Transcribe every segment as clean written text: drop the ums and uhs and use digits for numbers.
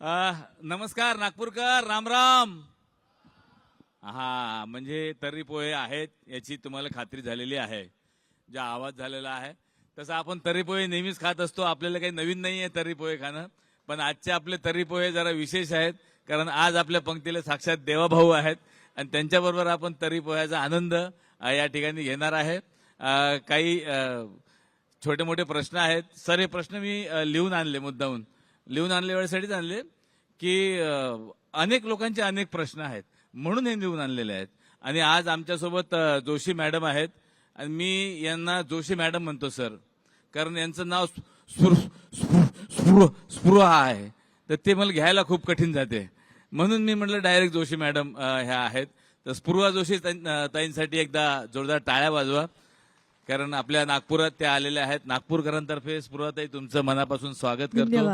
नमस्कार नागपूरकर, राम राम. हा म्हणजे तर्री पोहे आहेत याची तुम्हाला खात्री झालेली आहे. जो आवाज झालेला आहे तसं आपण तर्री पोहे नेहमीच खात असतो. आपल्याला काही नवीन नाही आहे तर्री पोहे खाणं, पण आजचे आपले तर्री पोहे जरा विशेष आहेत, कारण आज आपल्या पंक्तीला साक्षात देवाभाऊ आहेत आणि त्यांच्याबरोबर आपण तर्री पोह्याचा आनंद या ठिकाणी घेणार आहे. काही छोटे मोठे प्रश्न आहेत. सर हे प्रश्न मी लिहून आणले, मुद्दाहून लिहून आणले, वेळेसाठीच आणले की अनेक लोकांचे अनेक प्रश्न आहेत म्हणून हे लिहून आणलेले आहेत. आणि आज आमच्यासोबत जोशी मॅडम आहेत आणि मी यांना जोशी मॅडम म्हणतो सर, कारण यांचं नाव स्पृहा आहे, तर ते मला घ्यायला खूप कठीण जाते, म्हणून मी म्हटलं डायरेक्ट जोशी मॅडम ह्या आहेत. तर स्पृहा जोशी ताईंसाठी एकदा जोरदार टाळ्या वाजवा, कारण आपल्या नागपुरात त्या आलेल्या आहेत. नागपूरकरांतर्फे स्पृहाताई तुमचं मनापासून स्वागत करतो.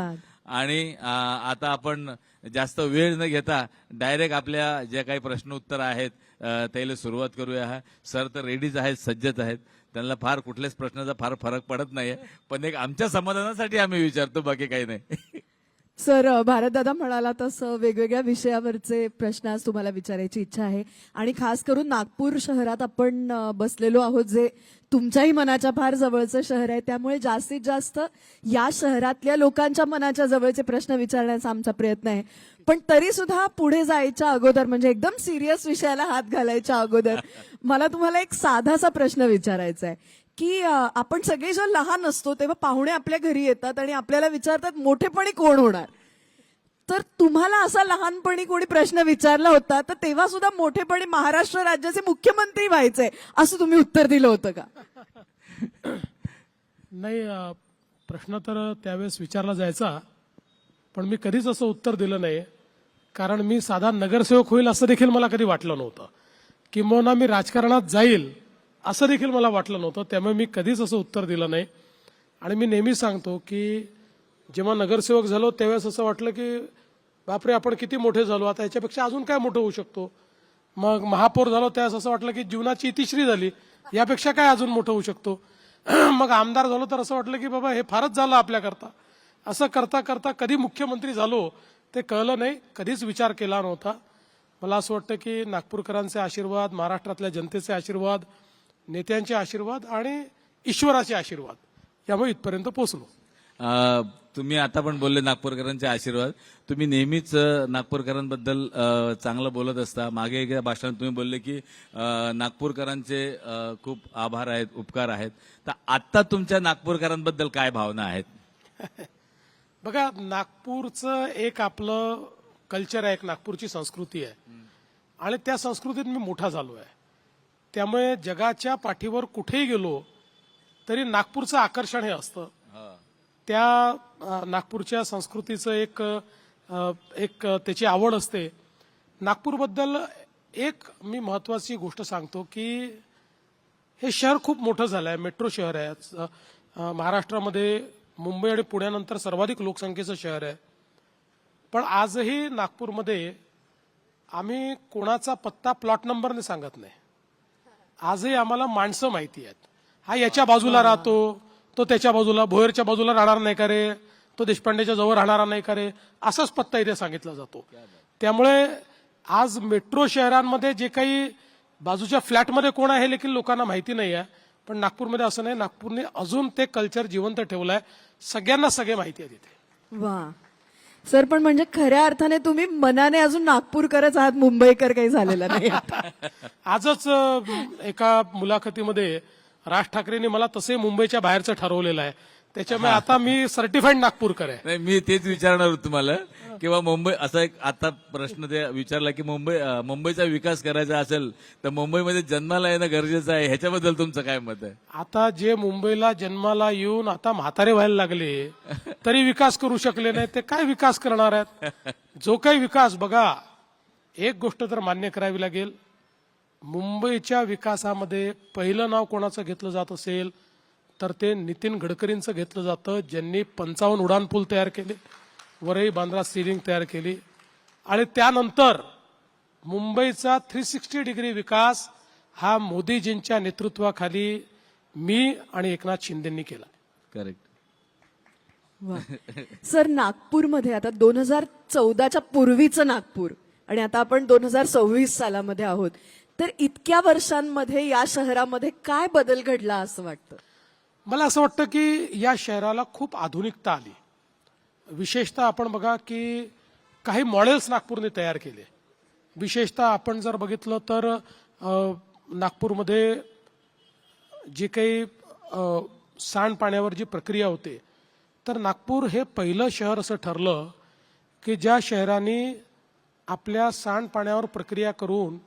आणि आता आपण जास्त वेळ न घेता डायरेक्ट आपल्या ज्या काही प्रश्न उत्तर आहेत त्याला सुरुवात करूया. सर तर रेडीच आहेत, सज्जत आहेत, त्यांना फार कुठल्याच प्रश्नाचा फार फरक पडत नाहीये, पण एक आमच्या समाधानासाठी आम्ही विचारतो, बाकी काही नाही. सर, भारतदादा म्हणाला तसं वेगवेगळ्या विषयावरचे प्रश्न आज तुम्हाला विचारायची इच्छा आहे आणि खास करून नागपूर शहरात आपण बसलेलो आहोत, जे तुमच्याही मनाच्या फार जवळचं शहर आहे, त्यामुळे जास्तीत जास्त या शहरातल्या लोकांच्या मनाच्या जवळचे प्रश्न विचारण्याचा आमचा प्रयत्न आहे. पण तरी सुद्धा पुढे जायच्या अगोदर, म्हणजे एकदम सिरियस विषयाला हात घालायच्या अगोदर मला तुम्हाला एक साधासा प्रश्न विचारायचा आहे की आपण सगळे जेव्हा लहान असतो तेव्हा पाहुणे आपल्या घरी येतात आणि आपल्याला विचारतात मोठेपणी कोण होणार. तर तुम्हाला असा लहानपणी कोणी प्रश्न विचारला होता तर तेव्हा सुद्धा मोठेपणी महाराष्ट्र राज्याचे मुख्यमंत्री व्हायचे असं तुम्ही उत्तर दिलं होतं का? नाही, प्रश्न तर त्यावेळेस विचारला जायचा, पण मी कधीच असं उत्तर दिलं नाही, कारण मी साधा नगरसेवक होईल असं देखील मला कधी वाटलं नव्हतं, किंबहुना मी राजकारणात जाईल असं देखील मला वाटलं नव्हतं. त्यामुळे मी कधीच असं उत्तर दिलं नाही. आणि मी नेहमी सांगतो की जेव्हा नगरसेवक झालो त्यावेळेस असं वाटलं की बापरे, आपण किती मोठे झालो, आता याच्यापेक्षा अजून काय मोठं होऊ शकतो. मग महापौर झालो त्यावेळेस असं वाटलं की जीवनाची इतिश्री झाली, यापेक्षा काय अजून मोठं होऊ शकतो. मग आमदार झालो तर असं वाटलं की बाबा हे फारच झालं आपल्याकरता. असं करता करता कधी मुख्यमंत्री झालो ते कळलं नाही, कधीच विचार केला नव्हता. मला असं वाटतं की नागपूरकरांचे आशीर्वाद, महाराष्ट्रातल्या जनतेचे आशीर्वाद, नेत्यांचे आशीर्वाद आणि ईश्वराचे आशीर्वाद यामुळे इथपर्यंत पोहोचलो. तुम्ही आता पण बोलले नागपूरकरांचे आशीर्वाद. तुम्ही नेहमीच नागपूरकरांबद्दल चांगलं बोलत असता. मागे एका भाषणात तुम्ही बोलले की नागपूरकरांचे खूप आभार आहेत, उपकार आहेत. तर आता तुमच्या नागपूरकरांबद्दल काय भावना आहेत? बघा, नागपूरचं एक आपलं कल्चर आहे, एक नागपूरची संस्कृती आहे आणि त्या संस्कृतीत मी मोठा झालो आहे. त्यामुळे जगाच्या पाठीवर कुठेही गेलो तरी नागपूरचं आकर्षण हे असतं. त्या नागपूरच्या संस्कृतीचं एक त्याची आवड असते. नागपूरबद्दल एक मी महत्वाची गोष्ट सांगतो की हे शहर खूप मोठं झालं आहे, मेट्रो शहर आहे. महाराष्ट्रामध्ये मुंबई आणि पुण्यानंतर सर्वाधिक लोकसंख्येचं शहर आहे. पण आजही नागपूरमध्ये आम्ही कोणाचा पत्ता प्लॉट नंबरने सांगत नाही. आजही आम्हाला माणसं माहिती आहेत. हा याच्या बाजूला राहतो, तो त्याच्या बाजूला, भोयरच्या बाजूला राहणार नाही का रे, तो देशपांडेच्या जवळ राहणार नाही का रे, असाच पत्ता इथे सांगितला जातो. त्यामुळे आज मेट्रो शहरांमध्ये जे काही बाजूच्या फ्लॅटमध्ये कोण आहे हे देखील लोकांना माहिती नाही आहे. पण नागपूरमध्ये असं नाही. नागपूरने अजून ते कल्चर जिवंत ठेवलंय. सगळ्यांना सगळे माहिती आहे तिथे. वा सर, पण म्हणजे खऱ्या अर्थाने तुम्ही मनाने अजून नागपूरकरच आहात, मुंबईकर काही झालेला नाही. आजच एका मुलाखतीमध्ये राज ठाकरेंनी मला तसे मुंबईच्या बाहेरचं ठरवलेलं आहे. त्याच्यामुळे आता मी सर्टिफाईड नागपूरकर आहे. नाही, मी तेच विचारणार होतो तुम्हाला, किंवा मुंबई असा एक आता प्रश्न ते विचारला की मुंबईचा विकास करायचा असेल तर मुंबईमध्ये जन्माला येणं गरजेचं आहे, ह्याच्याबद्दल तुमचं काय मत आहे? आता जे मुंबईला जन्माला येऊन आता म्हातारे व्हायला लागले तरी विकास करू शकले नाही, ते काय विकास करणार आहेत? जो काही विकास, बघा, एक गोष्ट तर मान्य करावी लागेल, मुंबईच्या विकासामध्ये पहिलं नाव कोणाचं घेतलं जात असेल तर ते नितीन गडकरींचं घेतलं जातं, ज्यांनी 55 उड्डाणपूल तयार केले, वरई बांद्रा सीलिंग तयार केली. आणि त्यानंतर मुंबईचा 360 डिग्री विकास हा मोदीजींच्या नेतृत्वाखाली मी आणि एकनाथ शिंदेंनी केला. करेक्ट. सर, नागपूरमध्ये आता 2023 2014च्या पूर्वीचं नागपूर आणि आता आपण 2026 सालामध्ये आहोत, तर इतक्या वर्षांमध्ये या शहरामध्ये काय बदल घडला असं वाटतं? मला असं वाटतं की या शहराला खूप आधुनिकता आली. विशेषतः आपण बघा की काही मॉडेल्स नागपूरने तयार केले. विशेषतः आपण जर बघितलं तर नागपूरमध्ये जे काही सांडपाण्यावर जी प्रक्रिया होते, तर नागपूर हे पहिलं शहर असं ठरलं की ज्या शहराने आपल्या सांडपाण्यावर प्रक्रिया करून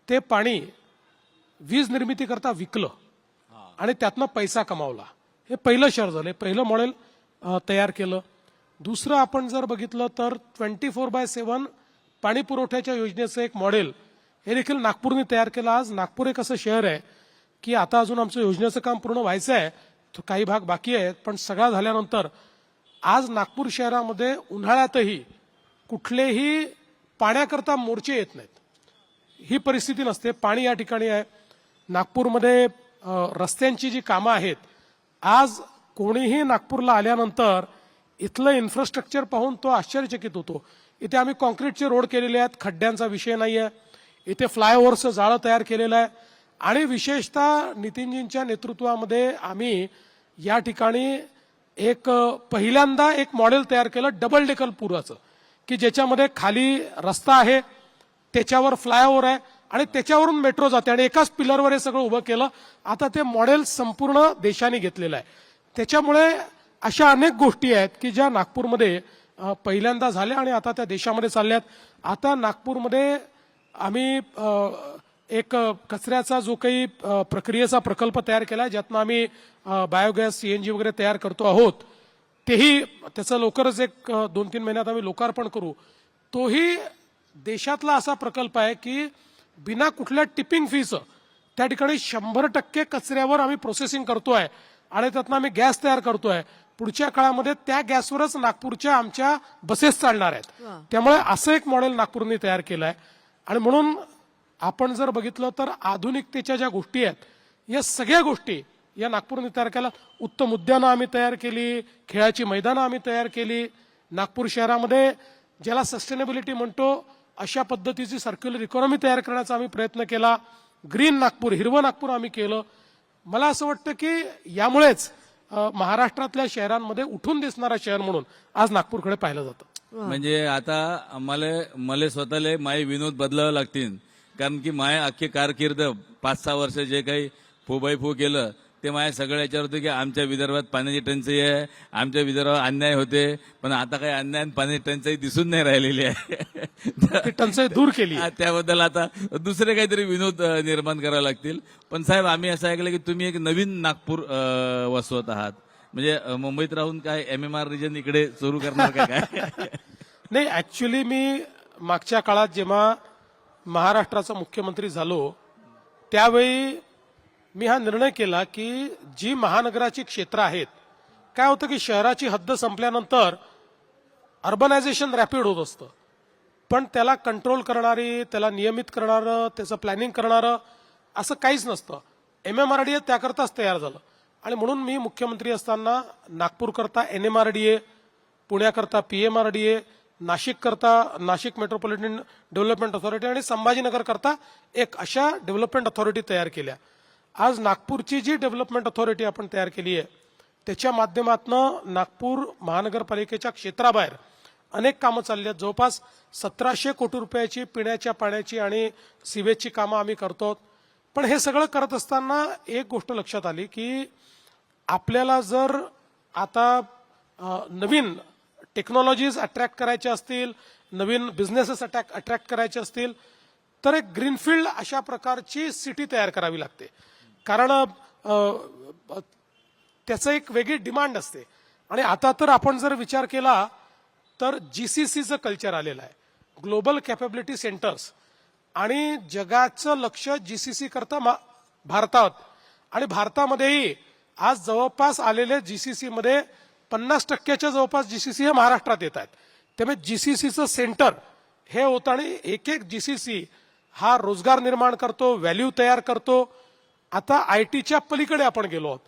ते पाणी वीज निर्मितीकरता विकलं आणि त्यातनं पैसा कमावला. हे पहिलं शहर झालं, पहिलं मॉडेल तयार केलं. दुसरं आपण जर बघितलं तर 24/7 पाणी पुरवठ्याच्या योजनेचं एक मॉडेल हे देखील नागपूरने तयार केलं. आज नागपूर एक असं शहर आहे की आता अजून आमचं योजनेचं काम पूर्ण व्हायचं आहे, काही भाग बाकी आहेत, पण सगळा झाल्यानंतर आज नागपूर शहरामध्ये उन्हाळ्यातही कुठलेही पाण्याकरता मोर्चे येत नाहीत. ही परिस्थिती नसते. पाणी या ठिकाणी आहे. नागपूरमध्ये रस्त्यांची जी कामं आहेत, आज कोणीही नागपूरला आल्यानंतर इथलं इन्फ्रास्ट्रक्चर पाहून तो आश्चर्यचकित होतो. इथे आम्ही कॉन्क्रीटचे रोड केलेले आहेत, खड्ड्यांचा विषय नाही आहे. इथे फ्लायओव्हरचं जाळं तयार केलेलं आहे आणि विशेषतः नितीनजींच्या नेतृत्वामध्ये आम्ही या ठिकाणी एक पहिल्यांदा एक मॉडेल तयार केलं डबल डेकर पुराचं, की ज्याच्यामध्ये खाली रस्ता आहे, त्याच्यावर फ्लायओव्हर आहे आणि त्याच्यावरून मेट्रो जाते आणि एकाच पिलरवर हे सगळं उभं केलं. आता ते मॉडेल संपूर्ण देशाने घेतलेलं आहे. त्याच्यामुळे अशा अनेक गोष्टी आहेत की ज्या नागपूरमध्ये पहिल्यांदा झाल्या आणि आता त्या देशामध्ये चालल्यात. आता नागपूरमध्ये आम्ही एक कचऱ्याचा जो काही प्रक्रियेचा प्रकल्प तयार केला आहे, ज्यातनं आम्ही बायोगॅस CNG वगैरे तयार करतो आहोत. तेही त्याचं लवकरच एक 2-3 महिन्यात आम्ही लोकार्पण करू. तोही देशातला असा प्रकल्प आहे की बिना कुठल्या टिपिंग फीचं त्या ठिकाणी 100% कचऱ्यावर आम्ही प्रोसेसिंग करतोय आणि त्यातनं आम्ही गॅस तयार करतोय. पुढच्या काळामध्ये त्या गॅसवरच नागपूरच्या आमच्या बसेस चालणार आहेत. त्यामुळे असं एक मॉडेल नागपूरने तयार केलं आहे. आणि म्हणून आपण जर बघितलं तर आधुनिकतेच्या ज्या गोष्टी आहेत, या सगळ्या गोष्टी या नागपूरने तयार केल्या. उत्तम उद्यानं आम्ही तयार केली, खेळाची मैदानं आम्ही तयार केली. नागपूर शहरामध्ये ज्याला सस्टेनेबिलिटी म्हणतो अशा पद्धतीची सर्क्युलर इकॉनॉमी तयार करण्याचा आम्ही प्रयत्न केला. ग्रीन नागपूर, हिरवं नागपूर आम्ही केलं. मला असं वाटतं की यामुळेच महाराष्ट्रातल्या शहरांमध्ये उठून दिसणारा शहर म्हणून आज नागपूरकडे पाहिलं जातं. म्हणजे आता मला स्वतःला माय विनोद बदलावे लागतील, कारण की माय अख्खी कारकीर्द 5-6 वर्ष जे काही फू केलं ते माझ्या सगळ्या याच्यावर होतं की आमच्या विदर्भात पाण्याची टंचाई आहे, आमच्या विदर्भात अन्याय होते, पण आता काही अन्याय आणि पाण्याची टंचाई दिसून नाही राहिलेली आहे. ती टंचाई दूर केली. त्याबद्दल आता दुसरे काहीतरी विनोद निर्माण करावे लागतील. पण साहेब, आम्ही असं ऐकलं की तुम्ही एक नवीन नागपूर वसवत आहात. म्हणजे मुंबईत राहून काय MMR रिजन इकडे सुरू करणार का काय? नाही, ऍक्च्युली मी मागच्या काळात जेव्हा महाराष्ट्राचा मुख्यमंत्री झालो त्यावेळी मी हा निर्णय केला की जी महानगराची क्षेत्र आहेत, काय होतं की शहराची हद्द संपल्यानंतर अर्बनायझेशन रॅपिड होत असतं, पण त्याला कंट्रोल करणारी, त्याला नियमित करणारं, त्याचं प्लॅनिंग करणारं असं काहीच नसतं. MMRDA त्याकरताच तयार झालं. आणि म्हणून मी मुख्यमंत्री असताना नागपूरकरता NMRDA, पुण्याकरता PMRDA, Nashik metropolitan development authority आणि संभाजीनगर करता एक अशा डेव्हलपमेंट अथॉरिटी तयार केल्या. आज नागपूरची जी डेव्हलपमेंट अथॉरिटी आपण तयार केली आहे त्याच्या माध्यमातून नागपूर महानगरपालिकेच्या क्षेत्राबाहेर अनेक कामं चालली आहेत. जवळपास 1700 कोटी रुपयाची पिण्याच्या पाण्याची आणि सिवेजची कामं आम्ही करतो. पण हे सगळं करत असताना एक गोष्ट लक्षात आली की आपल्याला जर आता नवीन टेक्नॉलॉजीज अट्रॅक्ट करायच्या असतील, नवीन बिझनेसेस अट्रॅक्ट करायचे असतील, तर एक ग्रीनफील्ड अशा प्रकारची सिटी तयार करावी लागते. कारण त्याचं एक वेगळी डिमांड असते. आणि आता तर आपण जर विचार केला तर GCCचं कल्चर आलेलं आहे, ग्लोबल कॅपेबिलिटी सेंटर्स, आणि जगाचं लक्ष GCC करता भारतात. आणि भारतामध्येही आज जवळपास आलेले GCC मध्ये 50% जवळपास GCC हे महाराष्ट्रात येत आहेत. त्यामुळे GCCचं सेंटर हे होतं आणि एक GCC हा रोजगार निर्माण करतो, व्हॅल्यू तयार करतो. आता ITच्या पलीकडे आपण गेलो आहोत.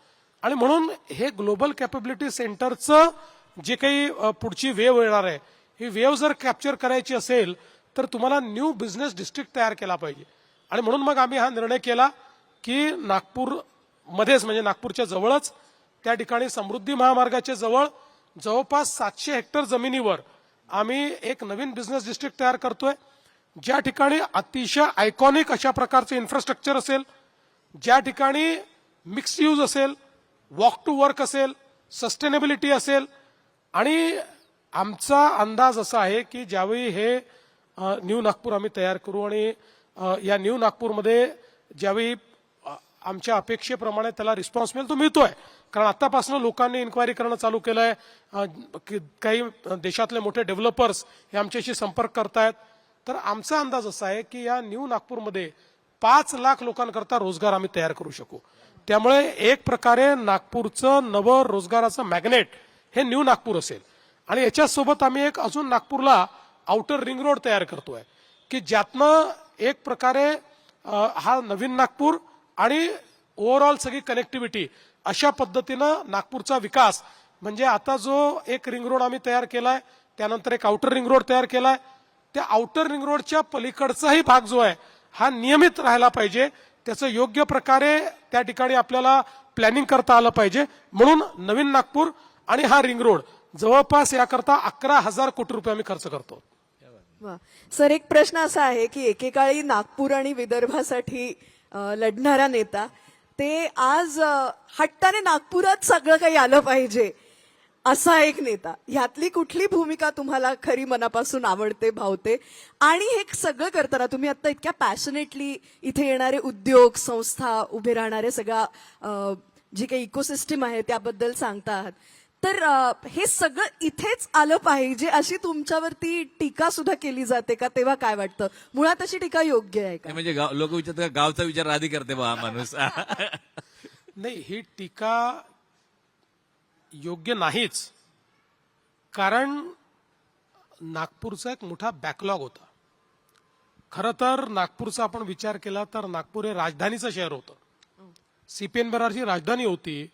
आणि म्हणून हे ग्लोबल कॅपेबिलिटी सेंटरचं जे काही पुढची वेव येणार आहे ही वेव्ह जर कॅप्चर करायची असेल तर तुम्हाला न्यू बिझनेस डिस्ट्रिक्ट तयार केला पाहिजे. आणि म्हणून मग आम्ही हा निर्णय केला की नागपूरमध्येच म्हणजे नागपूरच्या जवळच त्या ठिकाणी समृद्धी महामार्गाच्या जवळ जवळपास 700 हेक्टर जमिनीवर आम्ही एक नवीन बिझनेस डिस्ट्रिक्ट तयार करतोय, ज्या ठिकाणी अतिशय आयकॉनिक अशा प्रकारचे इन्फ्रास्ट्रक्चर असेल, ज्या ठिकाणी मिक्स यूज असेल, वॉक टू वर्क असेल, सस्टेनेबिलिटी असेल. आणि आमचा अंदाज असा आहे की ज्यावेळी हे न्यू नागपूर आम्ही तयार करू आणि या न्यू नागपूरमध्ये ज्यावेळी आमच्या अपेक्षेप्रमाणे त्याला रिस्पॉन्स मिळेल तो मिळतोय, कारण आतापासून लोकांनी इन्क्वायरी करणं चालू केलंय. काही देशातले मोठे डेव्हलपर्स हे आमच्याशी संपर्क करतायत. तर आमचा अंदाज असा आहे की या न्यू नागपूरमध्ये 5 लाख लोकांकरता रोजगार आम्ही तयार करू शकू. त्यामुळे एक प्रकारे नागपूरचं नवं रोजगाराचं मॅग्नेट हे न्यू नागपूर असेल. आणि याच्यासोबत आम्ही एक अजून नागपूरला आउटर रिंग रोड तयार करतोय की ज्यातनं एक प्रकारे हा नवीन नागपूर आणि ओव्हरऑल सगळी कनेक्टिव्हिटी अशा पद्धतीनं नागपूरचा विकास म्हणजे आता जो एक रिंग रोड आम्ही तयार केलाय, त्यानंतर एक आउटर रिंग रोड तयार केलाय, त्या आउटर रिंग रोडच्या पलीकडचाही भाग जो आहे हा नियमित राहायला पाहिजे. त्याचं योग्य प्रकारे त्या ठिकाणी आपल्याला प्लॅनिंग करता आलं पाहिजे. म्हणून नवीन नागपूर आणि हा रिंग रोड जवळपास याकरता 11,000 कोटी रुपये आम्ही खर्च करतो. वा. सर, एक प्रश्न असा आहे की एकेकाळी नागपूर आणि विदर्भासाठी लढणारा नेता ते आज हट्टाने नागपुरात सगळं काही आलं पाहिजे असा एक नेता, ह्यातली कुठली भूमिका तुम्हाला खरी मनापासून आवडते, भावते? आणि हे सगळं करताना तुम्ही आता इतक्या पॅशनेटली इथे येणारे उद्योग संस्था उभे राहणारे सगळा जी काही इकोसिस्टम आहे त्याबद्दल सांगता आहात, तर हे सगळं इथेच आलं पाहिजे अशी तुमच्यावरती टीका सुद्धा केली जाते का? तेव्हा काय वाटतं, मुळात अशी टीका योग्य आहे का? म्हणजे लोक विचारतात गावचा विचार आधी करते बा हा माणूस. नाही, ही टीका योग्य नाहीच, कारण नागपूरचा एक मोठा बॅकलॉग होता. खरं तर नागपूरचा आपण विचार केला तर नागपूर हे राजधानीचं शहर होतं, सीपीएन बरारची राजधानी होती.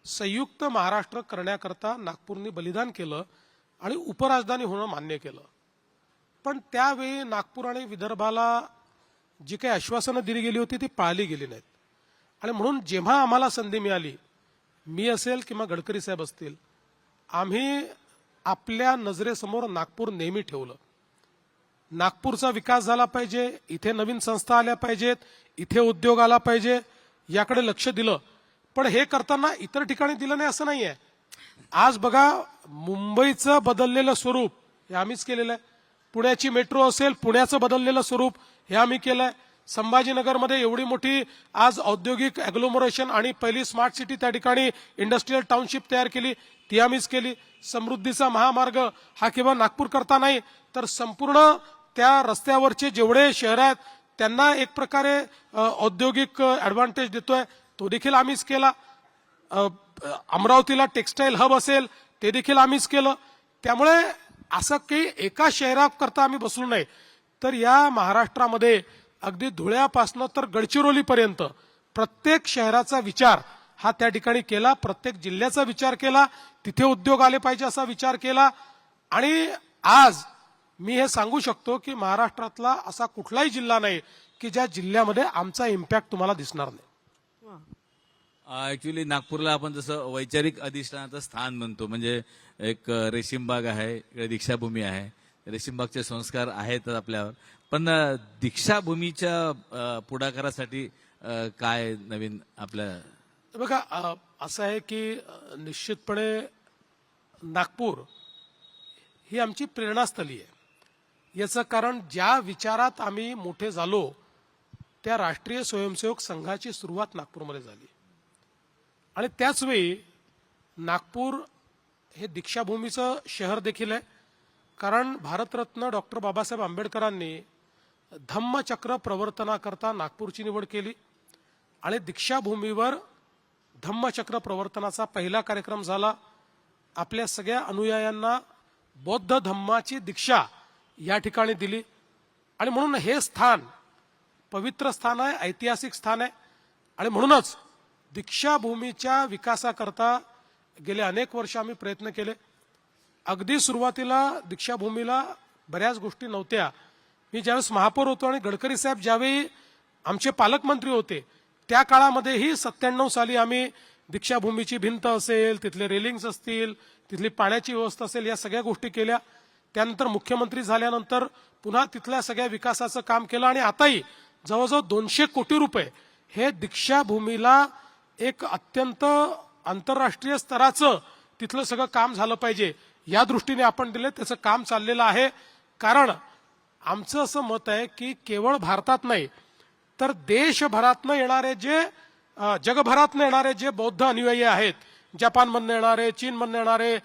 संयुक्त महाराष्ट्र करण्याकरता नागपूरने बलिदान केलं आणि उपराजधानी होणं मान्य केलं. पण त्यावेळी नागपूर आणि विदर्भाला जी काही आश्वासनं दिली गेली होती ती पाळली गेली नाहीत. आणि म्हणून जेव्हा आम्हाला संधी मिळाली, मी असेल किंवा गडकरी साहेब असतील, आम्ही आपल्या नजरेसमोर नागपूर नेहमी ठेवलं. नागपूरचा विकास झाला पाहिजे, इथे नवीन संस्था आल्या पाहिजेत, इथे उद्योग आला पाहिजे, याकडे लक्ष दिलं. पण हे करताना इतर ठिकाणी दिलं नाही असं नाहीये. आज बघा, मुंबईचं बदललेलं स्वरूप हे आम्हीच केलेलं आहे. पुण्याची मेट्रो असेल, पुण्याचं बदललेलं स्वरूप हे आम्ही केलंय. संभाजीनगरमध्ये एवढी मोठी आज औद्योगिक ॲग्लोमरेशन आणि पहिली स्मार्ट सिटी त्या ठिकाणी इंडस्ट्रीयल टाउनशिप तयार केली, ती आम्हीच केली. समृद्धीचा महामार्ग हा केवळ नागपूर करता नाही तर संपूर्ण त्या रस्त्यावरचे जेवढे शहर आहेत त्यांना एक प्रकारे औद्योगिक ॲडव्हान्टेज देतोय, तो देखील आम्हीच केला. अमरावतीला टेक्सटाईल हब असेल ते देखील आम्हीच केलं. त्यामुळे असं काही एका शहराकरता आम्ही बसलो नाही, तर या महाराष्ट्रामध्ये अगदी धुळ्यापासनं तर गडचिरोलीपर्यंत प्रत्येक शहराचा विचार हा त्या ठिकाणी केला, प्रत्येक जिल्ह्याचा विचार केला, तिथे उद्योग आले पाहिजे असा विचार केला. आणि आज मी हे सांगू शकतो की महाराष्ट्रातला असा कुठलाही जिल्हा नाही की ज्या जिल्ह्यामध्ये आमचा इम्पॅक्ट तुम्हाला दिसणार नाही. ऍक्च्युली नागपूरला आपण जसं वैचारिक अधिष्ठानाचं स्थान म्हणतो, म्हणजे एक रेशीमबाग आहे, इकडे दीक्षाभूमी आहे, रेशीमबागचे संस्कार आहेत आपल्यावर. पण दीक्षाभूमीच्या पुढाकारासाठी काय नवीन आपल्या? बघा, असं आहे की निश्चितपणे नागपूर ही आमची प्रेरणास्थळी आहे. याचं कारण ज्या विचारात आम्ही मोठे झालो त्या राष्ट्रीय स्वयंसेवक संघाची सुरुवात नागपूरमध्ये झाली. आणि त्याचवेळी नागपूर हे दीक्षाभूमीचं शहर देखील आहे, कारण भारतरत्न डॉक्टर बाबासाहेब आंबेडकरांनी धम्मचक्र प्रवर्तनाकरता नागपूरची निवड केली. आणि दीक्षाभूमीवर धम्मचक्र प्रवर्तनाचा पहिला कार्यक्रम झाला. आपल्या सगळ्या अनुयायांना बौद्ध धम्माची दीक्षा या ठिकाणी दिली. आणि म्हणून हे स्थान पवित्र स्थान आहे, ऐतिहासिक स्थान आहे. आणि म्हणूनच दीक्षाभूमीच्या विकासाकरता गेले अनेक वर्ष आम्ही प्रयत्न केले. अगदी सुरुवातीला दीक्षाभूमीला बऱ्याच गोष्टी नव्हत्या. मी ज्यावेळेस महापौर होतो आणि गडकरी साहेब ज्यावेळी आमचे पालकमंत्री होते त्या काळामध्येही 97 साली आम्ही दीक्षाभूमीची भिंत असेल, तिथले रेलिंग्स असतील, तिथली पाण्याची व्यवस्था असेल, या सगळ्या गोष्टी केल्या. त्यानंतर मुख्यमंत्री झाल्यानंतर पुन्हा तिथल्या सगळ्या विकासाचं काम केलं आणि आताही जवळजवळ 200 कोटी रुपये हे दीक्षाभूमीला एक अत्यंत आंतरराष्ट्रीय स्तराचं तिथलं सगळं काम झालं पाहिजे या दृष्टीने आपण दिले. त्याचं काम चाललेलं आहे. कारण आमचं असं मत आहे की केवळ भारतात नाही तर देशभरातनं येणारे जे जगभरातनं येणारे जे बौद्ध अनुयायी आहेत, जपानमधनं येणारे, चीनमधनं येणारे,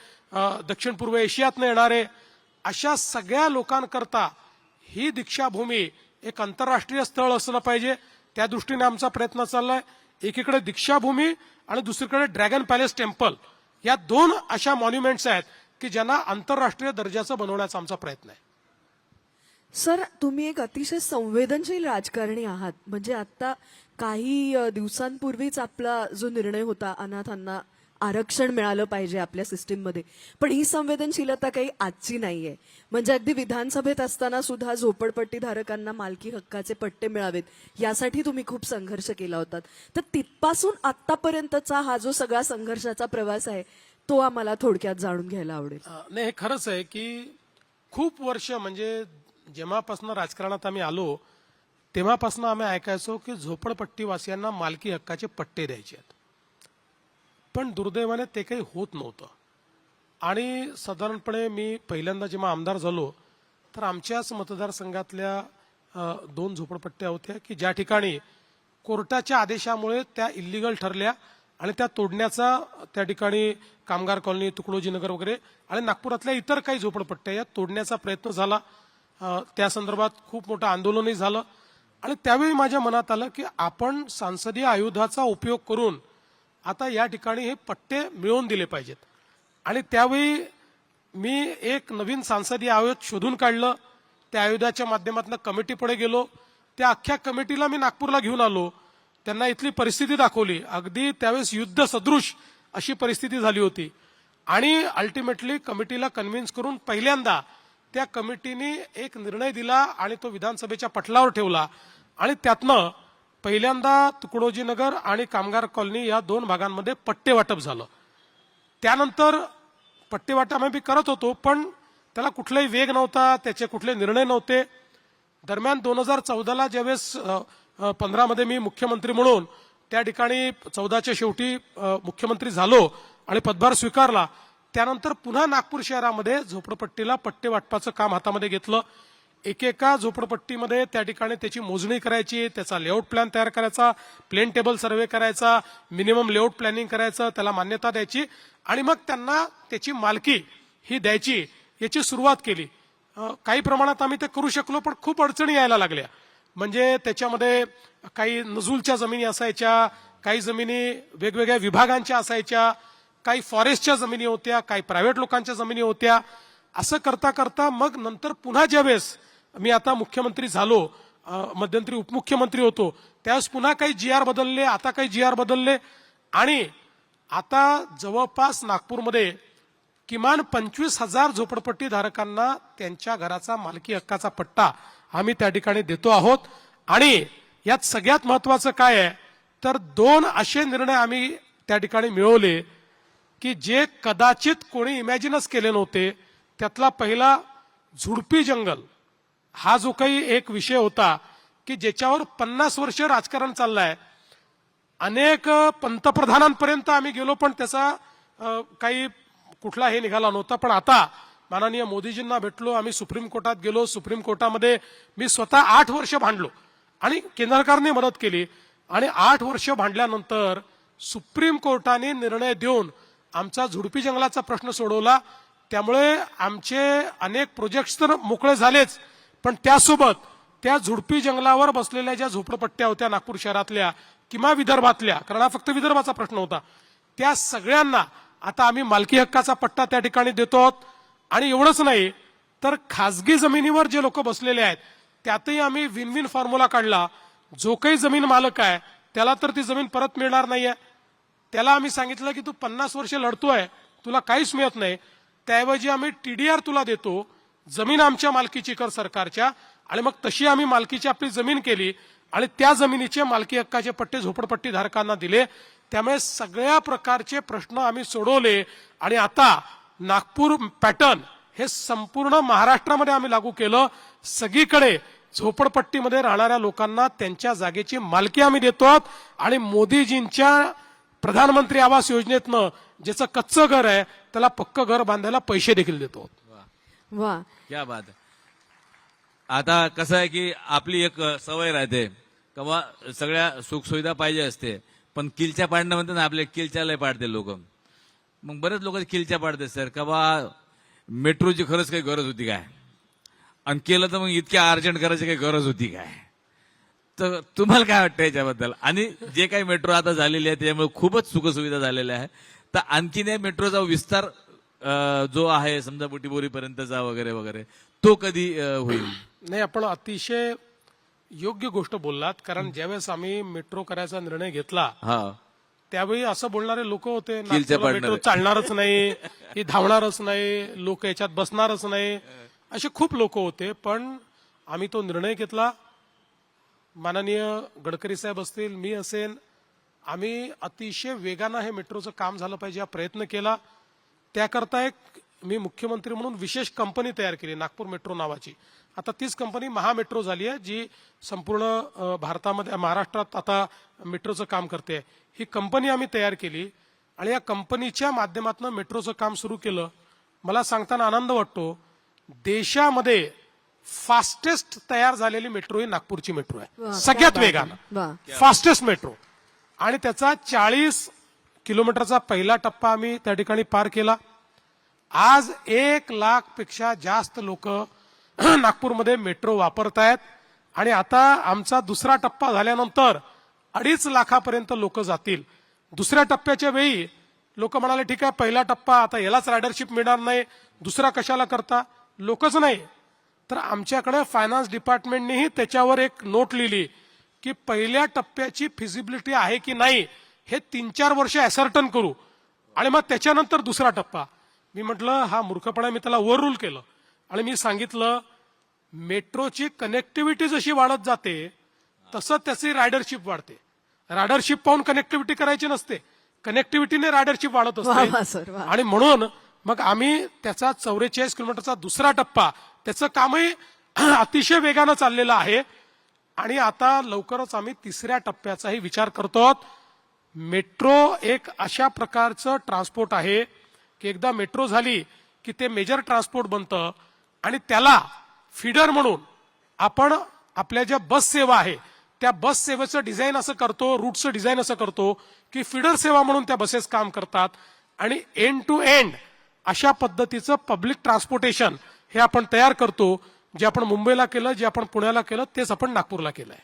दक्षिण पूर्व एशियातनं येणारे, अशा सगळ्या लोकांकरता ही दीक्षाभूमी एक आंतरराष्ट्रीय स्थळ असलं पाहिजे. त्या दृष्टीने आमचा प्रयत्न चाललाय. एकीकडे दीक्षाभूमी आणि दुसरीकडे ड्रॅगन पॅलेस टेम्पल, या 2 अशा मॉन्युमेंट्स आहेत की ज्यांना आंतरराष्ट्रीय दर्जाचं बनवण्याचा आमचा प्रयत्न आहे. सर, तुम्ही एक अतिशय संवेदनशील राजकारणी आहात. म्हणजे आता काही दिवसांपूर्वीच आपला जो निर्णय होता, अनाथांना आरक्षण मिळालं पाहिजे आपल्या सिस्टीममध्ये, पण ही संवेदनशीलता काही आजची नाहीये. म्हणजे अगदी विधानसभेत असताना सुद्धा झोपडपट्टीधारकांना मालकी हक्काचे पट्टे मिळावेत यासाठी तुम्ही खूप संघर्ष केला होता. तर तिथपासून आतापर्यंतचा हा जो सगळा संघर्षाचा प्रवास आहे तो आम्हाला थोडक्यात जाणून घ्यायला आवडेल. नाही, हे खरंच आहे की खूप वर्ष, म्हणजे जेव्हापासून राजकारणात आम्ही आलो तेव्हापासून आम्ही ऐकायचो की झोपडपट्टीवासियांना मालकी हक्काचे पट्टे द्यायचे आहेत. पण दुर्दैवाने ते काही होत नव्हतं. आणि साधारणपणे मी पहिल्यांदा जेव्हा आमदार झालो तर आमच्याच मतदारसंघातल्या 2 झोपडपट्ट्या होत्या की ज्या ठिकाणी कोर्टाच्या आदेशामुळे त्या इल्लीगल ठरल्या आणि त्या तोडण्याचा त्या ठिकाणी कामगार कॉलनी, तुकडोजीनगर वगैरे आणि नागपुरातल्या इतर काही झोपडपट्ट्या या तोडण्याचा प्रयत्न झाला. त्या संदर्भात खूप मोठं आंदोलनही झालं. आणि त्यावेळी माझ्या मनात आलं की आपण संसदीय आयुधाचा उपयोग करून आता या ठिकाणी हे पट्टे मिळवून दिले पाहिजेत. आणि त्यावेळी मी एक नवीन संसदीय आयुध शोधून काढलं. त्या आयुधाच्या माध्यमातून कमिटी पुढे गेलो. त्या अख्ख्या कमिटीला मी नागपूरला घेऊन आलो. त्यांना इथली परिस्थिती दाखवली. अगदी त्यावेळेस युद्ध सदृश अशी परिस्थिती झाली होती. आणि अल्टिमेटली कमिटीला कन्व्हिन्स करून पहिल्यांदा त्या कमिटीने एक निर्णय दिला आणि तो विधानसभेच्या पटलावर ठेवला. आणि त्यातनं पहिल्यांदा तुकडोजीनगर आणि कामगार कॉलनी या 2 भागांमध्ये पट्टे वाटप झालं. त्यानंतर पट्टे वाटप आम्ही करत होतो पण त्याला कुठलाही वेग नव्हता, त्याचे कुठले निर्णय नव्हते. दरम्यान 2014ला ज्यावेळेस 15 मध्ये मी मुख्यमंत्री म्हणून त्या ठिकाणी 14च्या शेवटी मुख्यमंत्री झालो आणि पदभार स्वीकारला, त्यानंतर पुन्हा नागपूर शहरामध्ये झोपडपट्टीला पट्टे वाटपाचं काम हातामध्ये घेतलं. एकेका झोपडपट्टीमध्ये त्या ठिकाणी त्याची मोजणी करायची, त्याचा लेआउट प्लॅन तयार करायचा, प्लेन टेबल सर्व्हे करायचा, मिनिमम लेआउट प्लॅनिंग करायचं, त्याला मान्यता द्यायची आणि मग त्यांना त्याची मालकी ही द्यायची, याची सुरुवात केली. काही प्रमाणात आम्ही ते करू शकलो पण खूप अडचणी यायला लागल्या. म्हणजे त्याच्यामध्ये काही नजूलच्या जमिनी असायच्या, काही जमिनी वेगवेगळ्या विभागांच्या असायच्या, काही फॉरेस्टच्या जमिनी होत्या, काही प्रायव्हेट लोकांच्या जमिनी होत्या. असं करता करता मग नंतर पुन्हा ज्यावेळेस मी आता मुख्यमंत्री झालो, मध्यंतरी उपमुख्यमंत्री होतो, त्यावेळेस पुन्हा काही GR बदलले, आता काही GR बदलले आणि आता जवळपास नागपूरमध्ये किमान 25,000 झोपडपट्टी धारकांना त्यांच्या घराचा मालकी हक्काचा पट्टा आम्ही त्या ठिकाणी देतो आहोत. आणि यात सगळ्यात महत्वाचं काय आहे तर 2 असे निर्णय आम्ही त्या ठिकाणी मिळवले की जे कदाचित कोणी इमॅजिनच केले नव्हते. त्यातला पहिला झुडपी जंगल हा जो काही एक विषय होता की ज्याच्यावर 50 वर्ष राजकारण चाललंय. अनेक पंतप्रधानांपर्यंत आम्ही गेलो पण त्याचा काही कुठला हे निघाला नव्हता. पण आता माननीय मोदीजींना भेटलो, आम्ही सुप्रीम कोर्टात गेलो. सुप्रीम कोर्टामध्ये मी स्वतः 8 वर्ष भांडलो आणि केंद्र सरकारने मदत केली. आणि 8 वर्ष भांडल्यानंतर सुप्रीम कोर्टाने निर्णय देऊन आमचा झुडपी जंगलाचा प्रश्न सोडवला. त्यामुळे आमचे अनेक प्रोजेक्ट्स तर मोकळे झालेच पण त्यासोबत त्या झुडपी जंगलावर बसलेल्या ज्या झोपडपट्ट्या होत्या नागपूर शहरातल्या किंवा विदर्भातल्या, कारण हा फक्त विदर्भाचा प्रश्न होता, त्या सगळ्यांना आता आम्ही मालकी हक्काचा पट्टा त्या ठिकाणी देतो आहोत. आणि एवढंच नाही तर खासगी जमिनीवर जे लोक बसलेले आहेत त्यातही आम्ही विन विन फॉर्म्युला काढला. जो काही जमीन मालक आहे त्याला तर ती जमीन परत मिळणार नाहीये. त्याला आम्ही सांगितलं की तू 50 वर्ष लढतोय, तुला काहीच मिळत नाही. त्याऐवजी आम्ही TDR तुला देतो, जमीन आमच्या मालकीची कर सरकारच्या, आणि मग तशी आम्ही मालकीची आपली जमीन केली आणि त्या जमिनीचे मालकी हक्काचे पट्टे झोपडपट्टी धारकांना दिले. त्यामुळे सगळ्या प्रकारचे प्रश्न आम्ही सोडवले आणि आता नागपूर पॅटर्न हे संपूर्ण महाराष्ट्रामध्ये आम्ही लागू केलं. सगळीकडे झोपडपट्टीमध्ये राहणाऱ्या लोकांना त्यांच्या जागेची मालकी आम्ही देतो आहोत आणि मोदीजींच्या प्रधानमंत्री आवास योजनेतनं ज्याचं कच्चं घर आहे त्याला पक्कं घर बांधायला पैसे देखील देतो. वा, क्या बात आहे. आता कसं आहे की आपली एक सवय राहते किंवा सगळ्या सुखसुविधा पाहिजे असते, पण किलच्या पाडणं म्हणतात ना, आपले किलच्या लय पाडते लोक. मग बरेच लोक किलच्या पाडते सर का बा मेट्रोची खरंच काही गरज होती काय, आणि केलं तर मग इतक्या अर्जंट करायची काही गरज होती काय. तर तुम्हाला काय वाटतं याच्याबद्दल? आणि जे काही मेट्रो आता झालेली आहे त्याच्यामुळे खूपच सुखसुविधा झालेल्या आहे, तर आणखीन या मेट्रोचा विस्तार जो आहे समजा बुटीबोरीपर्यंतचा वगैरे वगैरे तो कधी होईल? नाही, आपण अतिशय योग्य गोष्ट बोललात. कारण ज्यावेळेस आम्ही मेट्रो करायचा निर्णय घेतला हा, त्यावेळी असं बोलणारे लोक होते, किलच्या नागपूरला पाडणारे. मेट्रो चालणारच नाही, ही धावणारच नाही, लोक याच्यात बसणारच नाही, असे खूप लोक होते. पण आम्ही तो निर्णय घेतला. माननीय गडकरी साहेब असतील, मी असेल, आम्ही अतिशय वेगानं हे मेट्रोचं काम झालं पाहिजे हा प्रयत्न केला. त्याकरता एक मी मुख्यमंत्री म्हणून विशेष कंपनी तयार केली, नागपूर मेट्रो नावाची. आता तीच कंपनी महामेट्रो झाली आहे, जी संपूर्ण भारतामध्ये महाराष्ट्रात आता मेट्रोचं काम करते. ही कंपनी आम्ही तयार केली आणि या कंपनीच्या माध्यमातून मेट्रोचं काम सुरू केलं. मला सांगताना आनंद वाटतो, देशामध्ये फास्टेस्ट तयार झालेली मेट्रो ही नागपूरची मेट्रो आहे, सगळ्यात वेगानं फास्टेस्ट मेट्रो. आणि त्याचा 40 किलोमीटरचा पहिला टप्पा आम्ही त्या ठिकाणी पार केला. आज 1 लाखपेक्षा जास्त लोक नागपूरमध्ये मेट्रो वापरतायत आणि आता आमचा दुसरा टप्पा झाल्यानंतर 2.5 लाखापर्यंत लोक जातील. दुसऱ्या टप्प्याच्या वेळी लोक म्हणाले ठीक आहे, पहिला टप्पा आता यालाच रायडरशिप मिळणार नाही, दुसरा कशाला करता? लोकच नाही तर आमच्याकडे फायनान्स डिपार्टमेंटनेही त्याच्यावर एक नोट लिहिली की पहिल्या टप्प्याची फिजिबिलिटी आहे की नाही हे 3-4 वर्ष ॲसर्टन करू आणि मग त्याच्यानंतर दुसरा टप्पा. मी म्हटलं हा मूर्खपणा, मी त्याला ओव्हर रूल केलं आणि मी सांगितलं मेट्रोची कनेक्टिव्हिटी जशी वाढत जाते तसं त्याची रायडरशिप वाढते. रायडरशिप पाहून कनेक्टिव्हिटी करायची नसते, कनेक्टिव्हिटीने रायडरशिप वाढत असते. आणि म्हणून मग आम्ही त्याचा 44 किलोमीटरचा दुसरा टप्पा, त्याचं कामही अतिशय वेगानं चाललेलं आहे आणि आता लवकरच आम्ही तिसऱ्या टप्प्याचाही विचार करतो. मेट्रो एक अशा प्रकारचं ट्रान्सपोर्ट आहे की एकदा मेट्रो झाली की ते मेजर ट्रान्सपोर्ट बनतं आणि त्याला फीडर म्हणून आपण आपल्या ज्या बस सेवा आहे त्या बस सेवेचं डिझाईन असं करतो, रूटचं डिझाईन असं करतो की फीडर सेवा म्हणून त्या बसेस काम करतात आणि एंड टू एंड अशा पद्धतीचं पब्लिक ट्रान्सपोर्टेशन हे आपण तयार करतो. जे आपण मुंबईला केलं, जे आपण पुण्याला केलं, तेच आपण नागपूरला केलंय.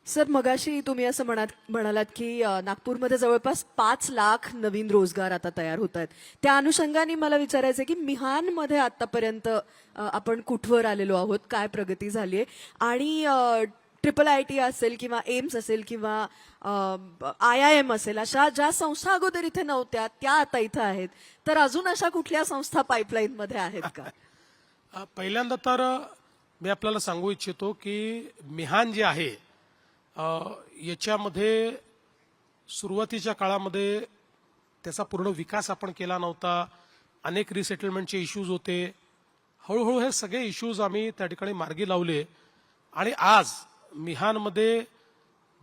सर, मगाशी तुम्ही असं म्हणालात की नागपूरमध्ये जवळपास 5 लाख नवीन रोजगार आता तयार होत आहेत. त्या अनुषंगाने मला विचारायचं की मिहानमध्ये आतापर्यंत आपण कुठवर आलेलो आहोत, काय प्रगती झाली आहे, आणि IIT असेल किंवा एम्स असेल किंवा IIM असेल, अशा ज्या संस्था अगोदर इथे नव्हत्या त्या आता इथं आहेत, तर अजून अशा कुठल्या संस्था पाईपलाईन मध्ये आहेत का? पहिल्यांदा तर मी आपल्याला सांगू इच्छितो की मिहान जे आहे याच्यामध्ये सुरुवातीच्या काळामध्ये त्याचा पूर्ण विकास आपण केला नव्हता. अनेक रिसेटलमेंटचे इश्यूज होते. हळूहळू हे सगळे इश्यूज आम्ही त्या ठिकाणी मार्गी लावले आणि आज मिहानमध्ये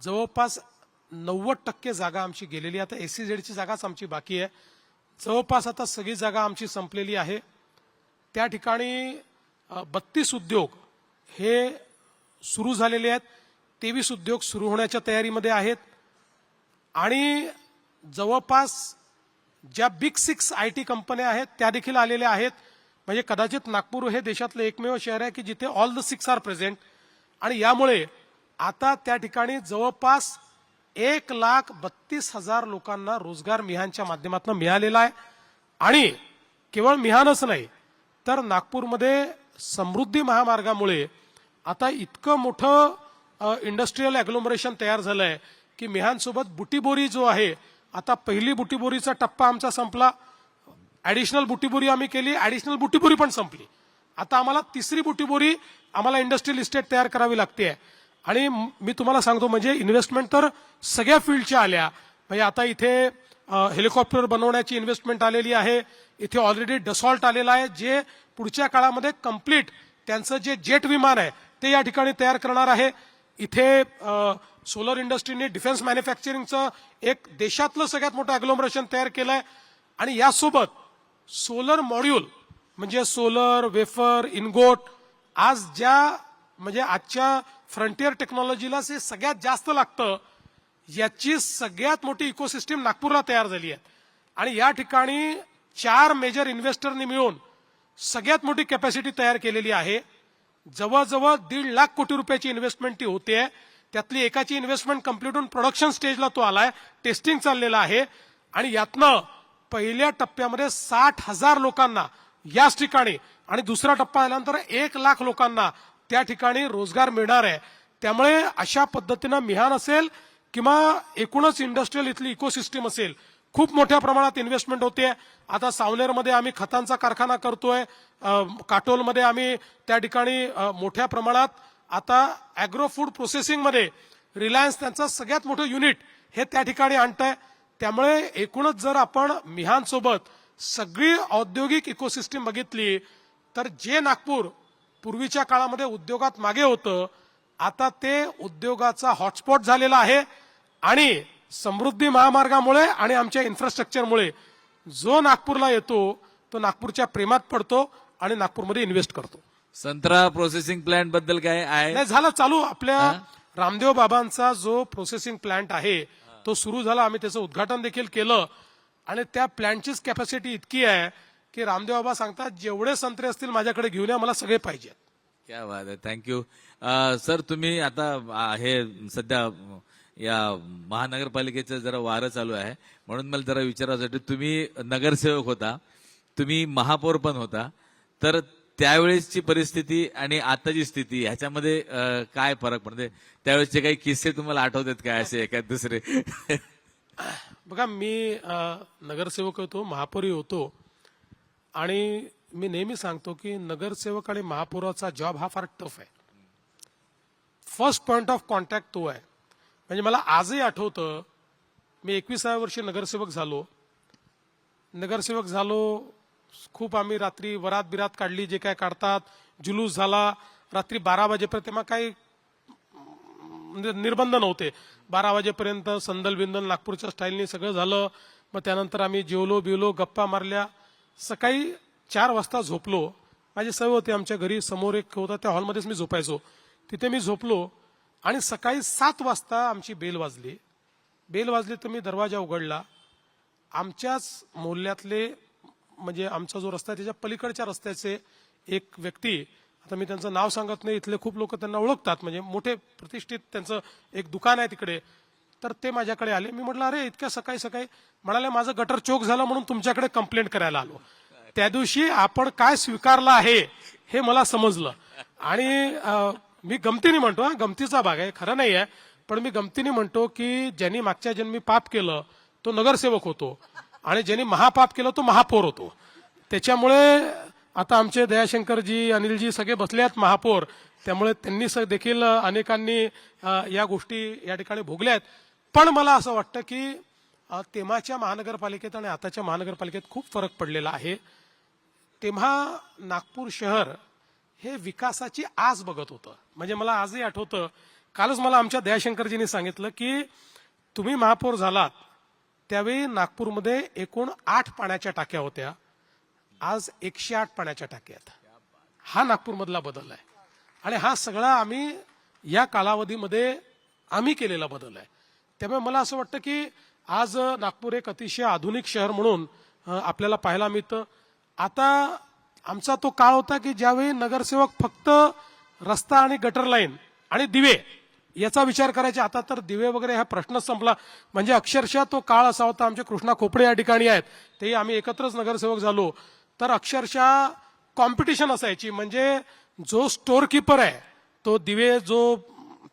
जवळपास 90% जागा आमची गेलेली. आता SEZची जागाच आमची बाकी आहे. जवळपास आता सगळी जागा आमची संपलेली आहे. त्या ठिकाणी 32 उद्योग हे सुरू झालेले आहेत. 23 उद्योग सुरू होण्याच्या तयारीमध्ये आहेत आणि जवळपास ज्या बिग 6 IT कंपन्या आहेत त्या देखील आलेल्या आहेत. म्हणजे कदाचित नागपूर हे देशातलं एकमेव शहर आहे की जिथे ऑल द 6 आर प्रेझेंट. आणि यामुळे आता त्या ठिकाणी जवळपास 1,32,000 लोकांना रोजगार मिहानच्या माध्यमातून मिळालेला आहे. आणि केवळ मिहानच नाही तर नागपूरमध्ये समृद्धी महामार्गामुळे आता इतकं मोठं इंडस्ट्रीयल ॲग्लोमरेशन तयार झालंय की मिहानसोबत बुटीबोरी जो आहे, आता पहिली बुटीबोरीचा टप्पा आमचा संपला. ऍडिशनल बुटीबोरी आम्ही केली, ऍडिशनल बुटीबोरी पण संपली. आता आम्हाला तिसरी बुटीबोरी आम्हाला इंडस्ट्रियल इस्टेट तयार करावी लागते. आणि मी तुम्हाला सांगतो म्हणजे इन्व्हेस्टमेंट तर सगळ्या फील्डच्या आल्या. म्हणजे आता इथे हेलिकॉप्टर बनवण्याची इन्व्हेस्टमेंट आलेली आहे. इथे ऑलरेडी डसॉल्ट आलेला आहे, जे पुढच्या काळामध्ये कम्प्लीट त्यांचं जे जेट विमान आहे ते या ठिकाणी तयार करणार आहे. इथे सोलर इंडस्ट्रीने डिफेन्स मॅन्युफॅक्चरिंगचं एक देशातलं सगळ्यात मोठं अग्लोमरेशन तयार केलंय. आणि यासोबत सोलर मॉड्यूल म्हणजे सोलर वेफर इनगोट आज म्हणजे आजच्या फ्रंटियर टेक्नॉलॉजीला जे सगळ्यात जास्त लागतं याची सगळ्यात मोठी इकोसिस्टीम नागपूरला तयार झाली आहे. आणि या ठिकाणी 4 मेजर इन्व्हेस्टरनी मिळून सगळ्यात मोठी कॅपॅसिटी तयार केलेली आहे. जवळजवळ 1.5 लाख कोटी रुपयाची इन्व्हेस्टमेंट ती होते. त्यातली एकाची इन्व्हेस्टमेंट कम्प्लीट होऊन प्रोडक्शन स्टेजला तो आलाय, टेस्टिंग चाललेलं आहे. आणि यातनं पहिल्या टप्प्यामध्ये 60,000 लोकांना याच ठिकाणी आणि दुसरा टप्पा आल्यानंतर 1 लाख लोकांना त्या ठिकाणी रोजगार मिळणार आहे. त्यामुळे अशा पद्धतीनं मिहान असेल किंवा एकूणच इंडस्ट्रियल इथली इकोसिस्टीम असेल, खूप मोठ्या प्रमाणात इन्व्हेस्टमेंट होते. आता सावनेरमध्ये आम्ही खतांचा कारखाना करतोय, काटोलमध्ये आम्ही त्या ठिकाणी मोठ्या प्रमाणात आता अॅग्रो फूड प्रोसेसिंगमध्ये रिलायन्स त्यांचं सगळ्यात मोठं युनिट हे त्या ठिकाणी आणतंय. त्यामुळे एकूणच जर आपण मिहानसोबत सगळी औद्योगिक इकोसिस्टीम बघितली तर जे नागपूर पूर्वीच्या काळामध्ये उद्योगात मागे होतं आता ते उद्योगाचा हॉटस्पॉट झालेला आहे. आणि समृद्धी महामार्गामुळे आणि आमच्या इन्फ्रास्ट्रक्चरमुळे जो नागपूरला येतो तो नागपूरच्या प्रेमात पडतो आणि नागपूरमध्ये इन्व्हेस्ट करतो. संत्रा प्रोसेसिंग प्लांट बद्दल काय आहे? नाही झालं चालू. आपल्या रामदेव बाबांचा जो प्रोसेसिंग प्लांट आहे तो सुरू झाला. आम्ही त्याचं उद्घाटन देखील केलं. आणि त्या प्लांटचीच कॅपॅसिटी इतकी आहे की रामदेव बाबा सांगतात जेवढे संत्रे असतील माझ्याकडे घेऊन या, मला सगळे पाहिजे. क्या बात आहे, थँक्यू. सर तुम्ही आता हे सध्या या महानगरपालिकेचं जरा वारं चालू आहे म्हणून मला जरा विचारायसाठी, तुम्ही नगरसेवक होता, तुम्ही महापौर पण होता, तर त्यावेळेसची परिस्थिती आणि आताची स्थिती ह्याच्यामध्ये काय फरक पडते? त्यावेळेसचे काही किस्से तुम्हाला आठवतात काय असे एखाद दुसरे? बघा मी नगरसेवक होतो, महापौरही होतो. आणि मी नेहमी सांगतो की नगरसेवक आणि महापौराचा जॉब हा फार टफ आहे. फर्स्ट पॉइंट ऑफ कॉन्टॅक्ट तो आहे. म्हणजे मला आजही आठवतं मी 21व्या वर्षी नगरसेवक झालो. खूप आम्ही रात्री वरात बिरात काढली, जे काय काढतात, जुलूस झाला रात्री 12 वाजेपर्यंत. तेव्हा काही निर्बंध नव्हते. 12 वाजेपर्यंत संदल बिंदल नागपूरच्या स्टाईलनी सगळं झालं. मग त्यानंतर आम्ही जेवलो बिवलो, गप्पा मारल्या. सकाळी 4 वाजता झोपलो. माझी सवय होती, आमच्या घरी समोर एक होता, त्या हॉलमध्येच मी झोपायचो. तिथे मी झोपलो आणि सकाळी 7 वाजता आमची बेल वाजली तर मी दरवाजा उघडला. आमच्याच मोहल्ल्यातले म्हणजे आमचा जो रस्ता आहे त्याच्या पलीकडच्या रस्त्याचे एक व्यक्ती, आता मी त्यांचं नाव सांगत नाही, इथले खूप लोक त्यांना ओळखतात, म्हणजे मोठे प्रतिष्ठित त्यांचं एक दुकान आहे तिकडे. तर ते माझ्याकडे आले. मी म्हटलं अरे इतक्या सकाळी सकाळी? म्हणाले माझं गटर चोक झालं म्हणून तुमच्याकडे कंप्लेंट करायला आलो. त्या दिवशी आपण काय स्वीकारलं आहे हे मला समजलं. आणि मी गमतीने म्हणतो, हा गमतीचा भाग आहे, खरं नाही आहे, पण मी गमतीने म्हणतो की ज्यांनी मागच्या जन्मी पाप केलं तो नगरसेवक होतो आणि ज्यांनी महापाप केलं तो महापौर होतो. त्याच्यामुळे आता आमचे दयाशंकरजी, अनिलजी सगळे बसले आहेत महापौर, त्यामुळे त्यांनी देखील अनेकांनी या गोष्टी या ठिकाणी भोगल्या आहेत. पण मला असं वाटतं की तेव्हाच्या महानगरपालिकेत आणि आताच्या महानगरपालिकेत खूप फरक पडलेला आहे. तेव्हा नागपूर शहर हे विकासाची आस बघत होतं. म्हणजे मला आजही आठवतं, कालच मला आमच्या दयाशंकरजींनी सांगितलं की तुम्ही महापौर झालात त्यावेळी नागपूरमध्ये एकूण 8 पाण्याच्या टाक्या होत्या, आज 108 पाण्याच्या टाक्या आहेत. हा नागपूरमधला बदल आहे. आणि हा सगळा आम्ही या कालावधीमध्ये आम्ही केलेला बदल आहे. त्यामुळे मला असं वाटतं की आज नागपूर एक अतिशय आधुनिक शहर म्हणून आपल्याला पाहायला मिळतं. आता आमचा तो काळ होता की ज्यावेळी नगरसेवक फक्त रस्ता आणि गटर लाईन आणि दिवे याचा विचार करायचे. आता तर दिवे वगैरे हा प्रश्नच संपला. म्हणजे अक्षरशः तो काळ असा होता. आमचे कृष्णा खोपडे या ठिकाणी आहेत, तेही आम्ही एकत्रच नगरसेवक झालो. तर अक्षरशः कॉम्पिटिशन असायची. म्हणजे जो स्टोअर कीपर आहे तो दिवे जो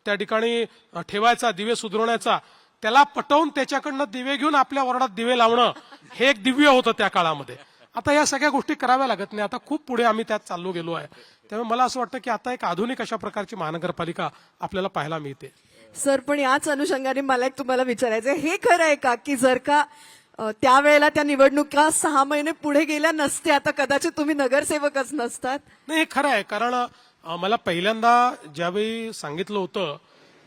त्या ठिकाणी ठेवायचा, दिवे सुधारण्याचा, त्याला पटवून त्याच्याकडनं दिवे घेऊन आपल्या वॉर्डात दिवे लावणं हे एक दिव्य होतं त्या काळामध्ये. आता या सगळ्या गोष्टी कराव्या लागत नाही. आता खूप पुढे आम्ही त्यात चाललो गेलो आहे. त्यामुळे मला असं वाटतं की आता एक आधुनिक अशा प्रकारची महानगरपालिका आपल्याला पाहायला मिळते. सर, पण याच अनुषंगाने मला एक तुम्हाला विचारायचं आहे, हे खरं आहे का की जर का त्यावेळेला त्या निवडणुका 6 महिने पुढे गेल्या नसत्या तर कदाचित तुम्ही नगरसेवकच नसतात? नाही, हे खरं आहे. कारण मला पहिल्यांदा ज्यावेळी सांगितलं होतं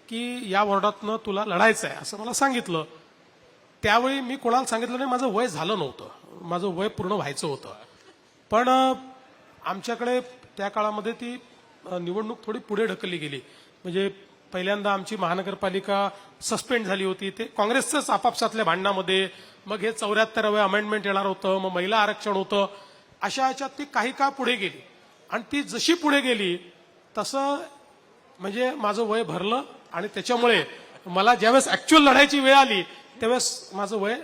की या वॉर्डातनं तुला लढायचं आहे असं मला सांगितलं, त्यावेळी मी कोणाला सांगितलं नाही, माझं वय झालं नव्हतं, माझं वय पूर्ण व्हायचं होतं. पण आमच्याकडे त्या काळामध्ये ती निवडणूक थोडी पुढे ढकलली गेली. म्हणजे पहिल्यांदा आमची महानगरपालिका सस्पेंड झाली होती, ते काँग्रेसचंच आपापसातल्या भांडणामध्ये. मग हे 74व्या अमेंडमेंट येणार होतं, मग महिला आरक्षण होतं. अशा ह्याच्यात ती काही काळ पुढे गेली आणि ती जशी पुढे गेली तसं म्हणजे माझं वय भरलं आणि त्याच्यामुळे मला ज्यावेळेस ऍक्च्युअल लढायची वेळ आली त्यावेळेस माझं वय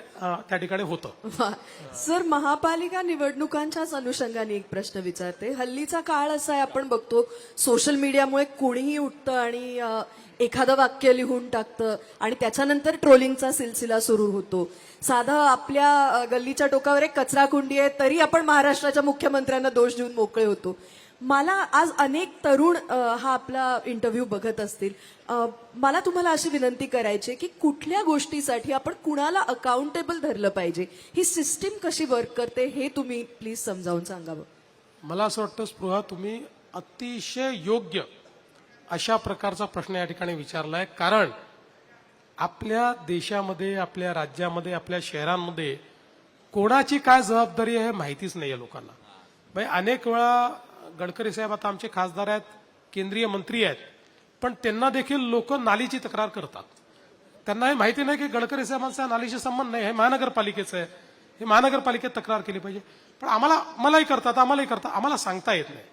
त्या ठिकाणी होतं. वा. सर, महापालिका निवडणुकांच्याच अनुषंगाने एक प्रश्न विचारते. हल्लीचा काळ असा आहे, आपण बघतो सोशल मीडियामुळे कोणीही उठतं आणि एखादं वाक्य लिहून टाकतं आणि त्याच्यानंतर ट्रोलिंगचा सिलसिला सुरू होतो. साधं आपल्या गल्लीच्या टोकावर एक कचरा कुंडी आहे तरी आपण महाराष्ट्राच्या मुख्यमंत्र्यांना दोष देऊन मोकळे होतो. मला आज अनेक तरुण हा आपला इंटरव्ह्यू बघत असतील. मला तुम्हाला अशी विनंती करायची आहे की कुठल्या गोष्टीसाठी आपण कुणाला अकाउंटेबल धरलं पाहिजे, ही सिस्टीम कशी वर्क करते हे तुम्ही प्लीज समजावून सांगावं. मला असं वाटतं स्पृहा, तुम्ही अतिशय योग्य अशा प्रकारचा प्रश्न या ठिकाणी विचारलाय. कारण आपल्या देशामध्ये, आपल्या राज्यामध्ये, आपल्या शहरांमध्ये कोणाची काय जबाबदारी आहे हे माहितीच नाहीये लोकांना. म्हणजे अनेक वेळा गडकरी साहेब आता आमचे खासदार आहेत, केंद्रीय मंत्री आहेत, पण त्यांना देखील लोक नालीची तक्रार करतात. त्यांना हे माहिती नाही की गडकरी साहेबांचा नालीशी संबंध नाही, हे महानगरपालिकेचं आहे, हे महानगरपालिकेत तक्रार केली पाहिजे. पण आम्हालाही करतात, आम्हाला सांगता येत नाही.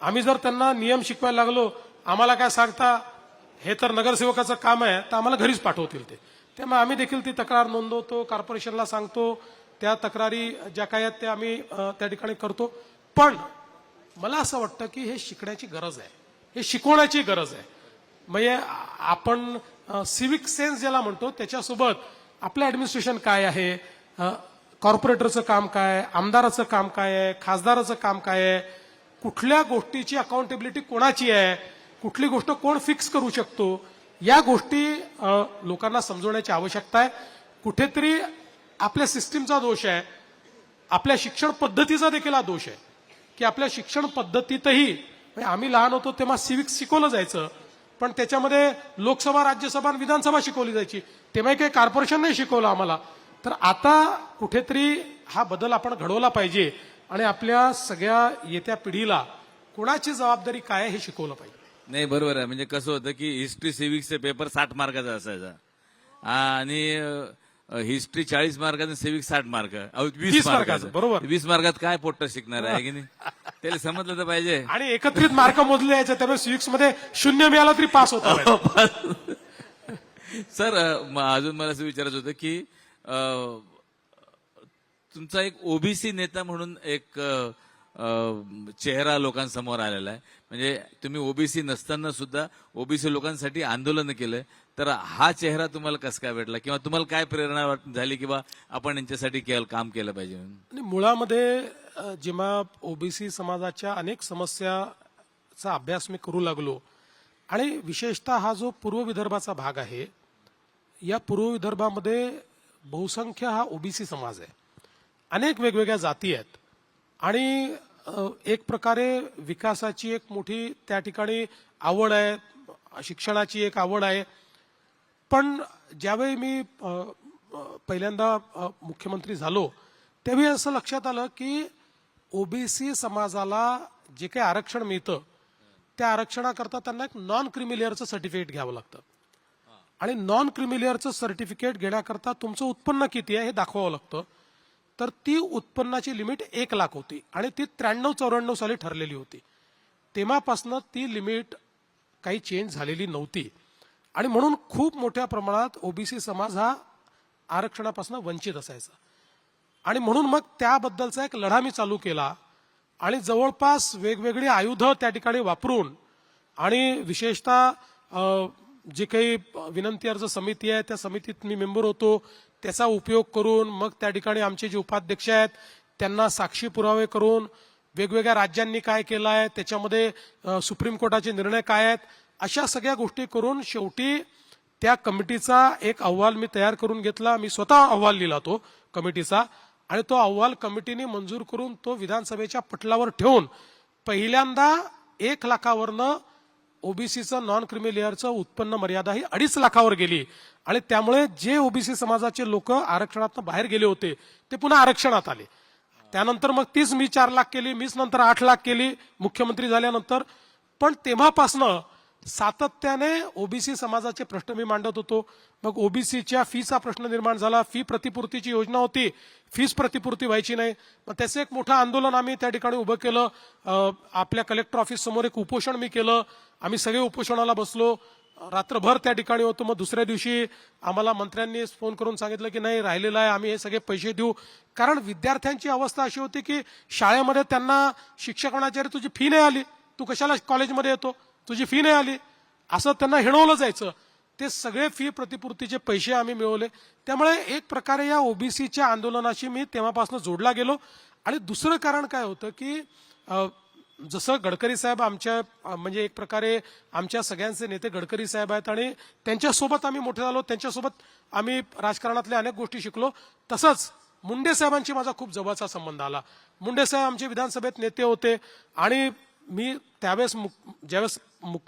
आम्ही जर त्यांना नियम शिकवायला लागलो, आम्हाला काय सांगता, हे तर नगरसेवकाचं काम आहे, तर आम्हाला घरीच पाठवतील ते. त्यामुळे आम्ही देखील ती तक्रार नोंदवतो, कॉर्पोरेशनला सांगतो, त्या तक्रारी ज्या काय आहेत त्या आम्ही त्या ठिकाणी करतो. पण मला असं वाटतं की हे शिकण्याची गरज आहे, हे शिकवण्याची गरज आहे. म्हणजे आपण सिव्हिक सेन्स ज्याला म्हणतो त्याच्यासोबत आपलं ऍडमिनिस्ट्रेशन काय आहे, कॉर्पोरेटरचं काम काय, आमदाराचं काम काय आहे, खासदाराचं काम काय आहे, कुठल्या गोष्टीची अकाउंटेबिलिटी कोणाची आहे, कुठली गोष्ट कोण फिक्स करू शकतो, या गोष्टी लोकांना समजवण्याची आवश्यकता आहे. कुठेतरी आपल्या सिस्टीमचा दोष आहे, आपल्या शिक्षण पद्धतीचा देखील हा दोष आहे की आपल्या शिक्षण पद्धतीतही आम्ही लहान होतो तेव्हा सिव्हिक्स शिकवलं जायचं, पण त्याच्यामध्ये लोकसभा, राज्यसभा आणि विधानसभा शिकवली जायची, तेव्हा काही कॉर्पोरेशन नाही शिकवलं आम्हाला. तर आता कुठेतरी हा बदल आपण घडवला पाहिजे आणि आपल्या सगळ्या येत्या पिढीला कोणाची जबाबदारी काय आहे हे शिकवलं पाहिजे. नाही, बरोबर आहे. म्हणजे कसं होतं की हिस्ट्री सिव्हिक्सचे पेपर 60 मार्काचा असायचा आणि हिस्ट्री 40 मार्काचा, सिव्हिक्स 60 मार्क, 20 मार्काचं. बरोबर. 20 मार्कात काय पोट्ट शिकणार आहे की नाही, त्याला समजलं तर पाहिजे. आणि एकत्रित मार्क मोजले यायचे, त्यामुळे सिव्हिक्स मध्ये 0 मिळाला तरी पास होता. सर, अजून मला असं विचारायचं होतं की तुमचा एक ओबीसी नेता म्हणून एक चेहरा लोकांसमोर आलेला आहे. म्हणजे तुम्ही ओबीसी नसताना सुद्धा ओबीसी लोकांसाठी आंदोलन केलंय, तर हा चेहरा तुम्हाला कसं काय भेटला किंवा तुम्हाला काय प्रेरणा झाली किंवा आपण यांच्यासाठी काम केलं पाहिजे? आणि मुळामध्ये जेव्हा ओबीसी समाजाच्या अनेक समस्याचा अभ्यास मी करू लागलो आणि विशेषतः हा जो पूर्व विदर्भाचा भाग आहे, या पूर्व विदर्भामध्ये बहुसंख्य हा ओबीसी समाज आहे, अनेक वेगवेगळ्या जाती आहेत आणि एक प्रकारे विकासाची एक मोठी त्या ठिकाणी आवड आहे, शिक्षणाची एक आवड आहे. पण ज्यावेळी मी पहिल्यांदा मुख्यमंत्री झालो त्यावेळी असं लक्षात आलं की ओबीसी समाजाला जे काही आरक्षण मिळतं त्या आरक्षणाकरता त्यांना एक नॉन क्रिमिलेअरचं सर्टिफिकेट घ्यावं लागतं आणि नॉन क्रिमिलेअरचं सर्टिफिकेट घेण्याकरता तुमचं उत्पन्न किती आहे हे दाखवावं लागतं. तर ती उत्पन्नाची लिमिट 1 लाख होती आणि ती 93-94 साली ठरलेली होती. तेव्हापासनं ती लिमिट काही चेंज झालेली नव्हती आणि म्हणून खूप मोठ्या प्रमाणात ओबीसी समाज हा आरक्षणापासून वंचित असायचा आणि म्हणून मग त्याबद्दलचा एक लढा मी चालू केला आणि जवळपास वेगवेगळी आयुधं त्या ठिकाणी वापरून आणि विशेषतः जे काही विनंती अर्ज समिती आहे त्या समितीत मी मेंबर होतो, त्याचा उपयोग करून मग त्या ठिकाणी आमचे जे उपाध्यक्ष आहेत त्यांना साक्षी पुरावे करून वेगवेगळ्या राज्यांनी काय केलं आहे, त्याच्यामध्ये सुप्रीम कोर्टाचे निर्णय काय आहेत, अशा सगळ्या गोष्टी करून शेवटी त्या कमिटीचा एक अहवाल मी तयार करून घेतला. मी स्वतः अहवाल लिहिला तो कमिटीचा, आणि तो अहवाल कमिटीने मंजूर करून तो विधानसभेच्या पटलावर ठेवून पहिल्यांदा 1 लाखावरनं ओबीसीचं नॉन क्रिमी लेअरचं उत्पन्न मर्यादा ही 2.5 लाखावर गेली. आणि त्यामुळे जे ओबीसी समाजाचे लोक आरक्षणातून बाहेर गेले होते ते पुन्हा आरक्षणात आले. त्यानंतर मग तीच मी 4 लाख केली, मीच नंतर 8 लाख केली मुख्यमंत्री झाल्यानंतर. पण तेव्हापासनं सातत्याने ओबीसी समाजाचे प्रश्न मी मांडत होतो. मग ओबीसीच्या फीचा प्रश्न निर्माण झाला, फी प्रतिपूर्तीची योजना होती, फीस प्रतिपूर्ती व्हायची नाही. मग त्याचं एक मोठं आंदोलन आम्ही त्या ठिकाणी उभं केलं. आपल्या कलेक्टर ऑफिस समोर एक उपोषण मी केलं. आम्ही सगळे उपोषणाला बसलो, रात्रभर त्या ठिकाणी होतो. मग दुसऱ्या दिवशी आम्हाला मंत्र्यांनी फोन करून सांगितलं की नाही राहिलेलं आहे, आम्ही हे सगळे पैसे देऊ. कारण विद्यार्थ्यांची अवस्था अशी होती की शाळेमध्ये त्यांना शिक्षक म्हणायचे, अरे तुझी फी नाही आली, तू कशाला कॉलेजमध्ये येतो, तुझी फी नाही आली, असं त्यांना हिणवलं जायचं. ते सगळे फी प्रतिपूर्तीचे पैसे आम्ही मिळवले. त्यामुळे एक प्रकारे या ओबीसीच्या आंदोलनाशी मी तेव्हापासून जोडला गेलो. आणि दुसरं कारण काय होतं की जसं गडकरी साहेब आमच्या म्हणजे एक प्रकारे आमच्या सगळ्यांचे नेते गडकरी साहेब आहेत आणि त्यांच्यासोबत आम्ही मोठे झालो, त्यांच्यासोबत आम्ही राजकारणातल्या अनेक गोष्टी शिकलो. तसंच मुंडे साहेबांशी माझा खूप जवळचा संबंध आला. मुंडे साहेब आमचे विधानसभेत नेते होते आणि मी त्यावेळेस ज्यावेळेस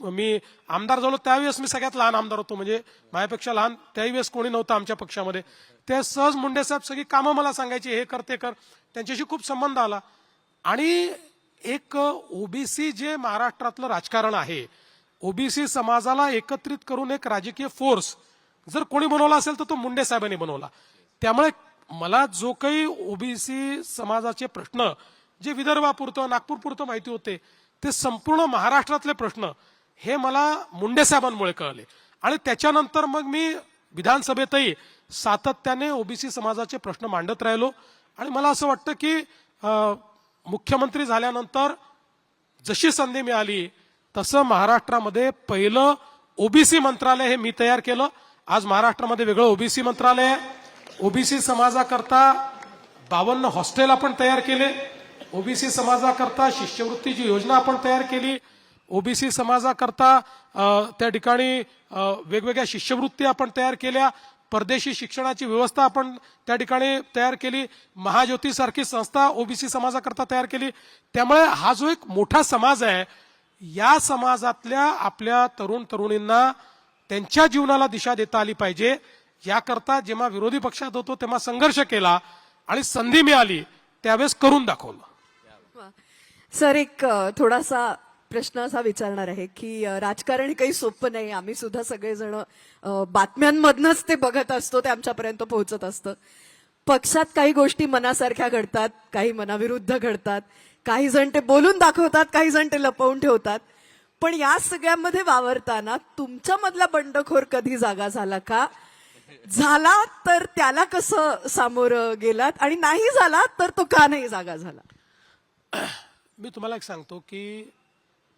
मी आमदार झालो त्यावेळेस मी सगळ्यात लहान आमदार होतो, म्हणजे माझ्यापेक्षा लहान त्यावेळेस कोणी नव्हतं आमच्या पक्षामध्ये. ते सहज मुंडे साहेब सगळी कामं मला सांगायची, हे कर ते कर. त्यांच्याशी खूप संबंध आला. आणि एक ओबीसी जे महाराष्ट्रातलं राजकारण आहे, ओबीसी समाजाला एकत्रित करून एक राजकीय फोर्स जर कोणी बनवला असेल तर तो मुंडे साहेबांनी बनवला. त्यामुळे मला जो काही ओबीसी समाजाचे प्रश्न जे विदर्भापुरतं नागपूरपुरतं माहिती होते ते संपूर्ण महाराष्ट्रातले प्रश्न हे मला मुंडे साहेबांमुळे कळले. आणि त्याच्यानंतर मग मी विधानसभेतही सातत्याने ओबीसी समाजाचे प्रश्न मांडत राहिलो. आणि मला असं वाटतं की मुख्यमंत्री झाल्यानंतर जशी संधी मिळाली तसं महाराष्ट्रामध्ये पहिलं ओबीसी मंत्रालय हे मी तयार केलं. आज महाराष्ट्रामध्ये वेगळं ओबीसी मंत्रालय आहे. ओबीसी समाजाकरता 52 हॉस्टेल आपण तयार केले. ओबीसी समाजाकरता शिष्यवृत्तीची योजना आपण तयार केली. ओबीसी समाजाकरता त्या ठिकाणी वेगवेगळ्या शिष्यवृत्ती आपण तयार केल्या. परदेशी शिक्षणाची व्यवस्था आपण त्या ठिकाणी तयार केली. महाज्योती सारखी संस्था ओबीसी समाजाकरता तयार केली. त्यामुळे हा जो एक मोठा समाज आहे, या समाजातल्या आपल्या तरुण तरुणींना त्यांच्या जीवनाला दिशा देता आली पाहिजे, याकरता जेव्हा विरोधी पक्षात होतो तेव्हा संघर्ष केला आणि संधी मिळाली त्यावेळेस करून दाखवलं. सर, एक थोडासा प्रश्न असा विचारणार आहे की राजकारण काही सोपं नाही. आम्ही सुद्धा सगळेजण बातम्यांमधनच ते बघत असतो, ते आमच्यापर्यंत पोहोचत असतं. पक्षात काही गोष्टी मनासारख्या घडतात, काही मनाविरुद्ध घडतात, काही जण ते बोलून दाखवतात, काही जण ते लपवून ठेवतात. पण या सगळ्यामध्ये वावरताना तुमच्यामधला बंडखोर कधी जागा झाला का? झाला तर त्याला कसं सामोरं गेलात, आणि नाही झाला तर तो का नाही जागा झाला? मी तुम्हाला एक सांगतो की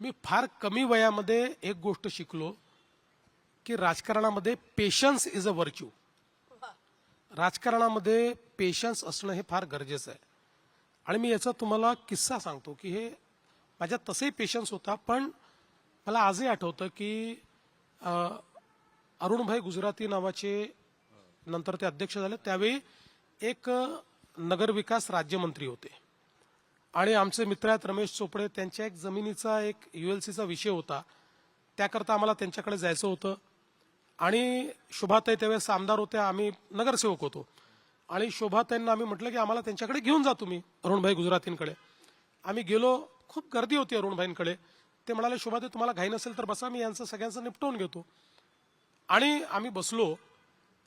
मी फार कमी वयामध्ये एक गोष्ट शिकलो की राजकारणामध्ये पेशन्स इज अ व्हर्च्यू. राजकारणामध्ये पेशन्स असणं हे फार गरजेचं आहे. आणि मी याचा तुम्हाला किस्सा सांगतो की हे माझ्यात तसंही पेशन्स होता, पण मला आजही आठवतं की अरुणभाई गुजराती नावाचे नंतर ते अध्यक्ष झाले, त्यावेळी एक नगरविकास राज्यमंत्री होते आणि आमचे मित्र आहेत रमेश चोपडे, त्यांच्या एक जमिनीचा एक ULCचा विषय होता. त्याकरता आम्हाला त्यांच्याकडे जायचं होतं. आणि शोभाताई त्यावेळेस आमदार होत्या, आम्ही नगरसेवक होतो. आणि शोभाताईंना आम्ही म्हटलं की आम्हाला त्यांच्याकडे घेऊन जा तुम्ही, अरुणभाई गुजरातींकडे. आम्ही गेलो, खूप गर्दी होती अरुणभाईंकडे. ते म्हणाले शोभाताई तुम्हाला घाई नसेल तर बसा, मी यांचं सगळ्यांचं निपटवून घेतो. आणि आम्ही बसलो.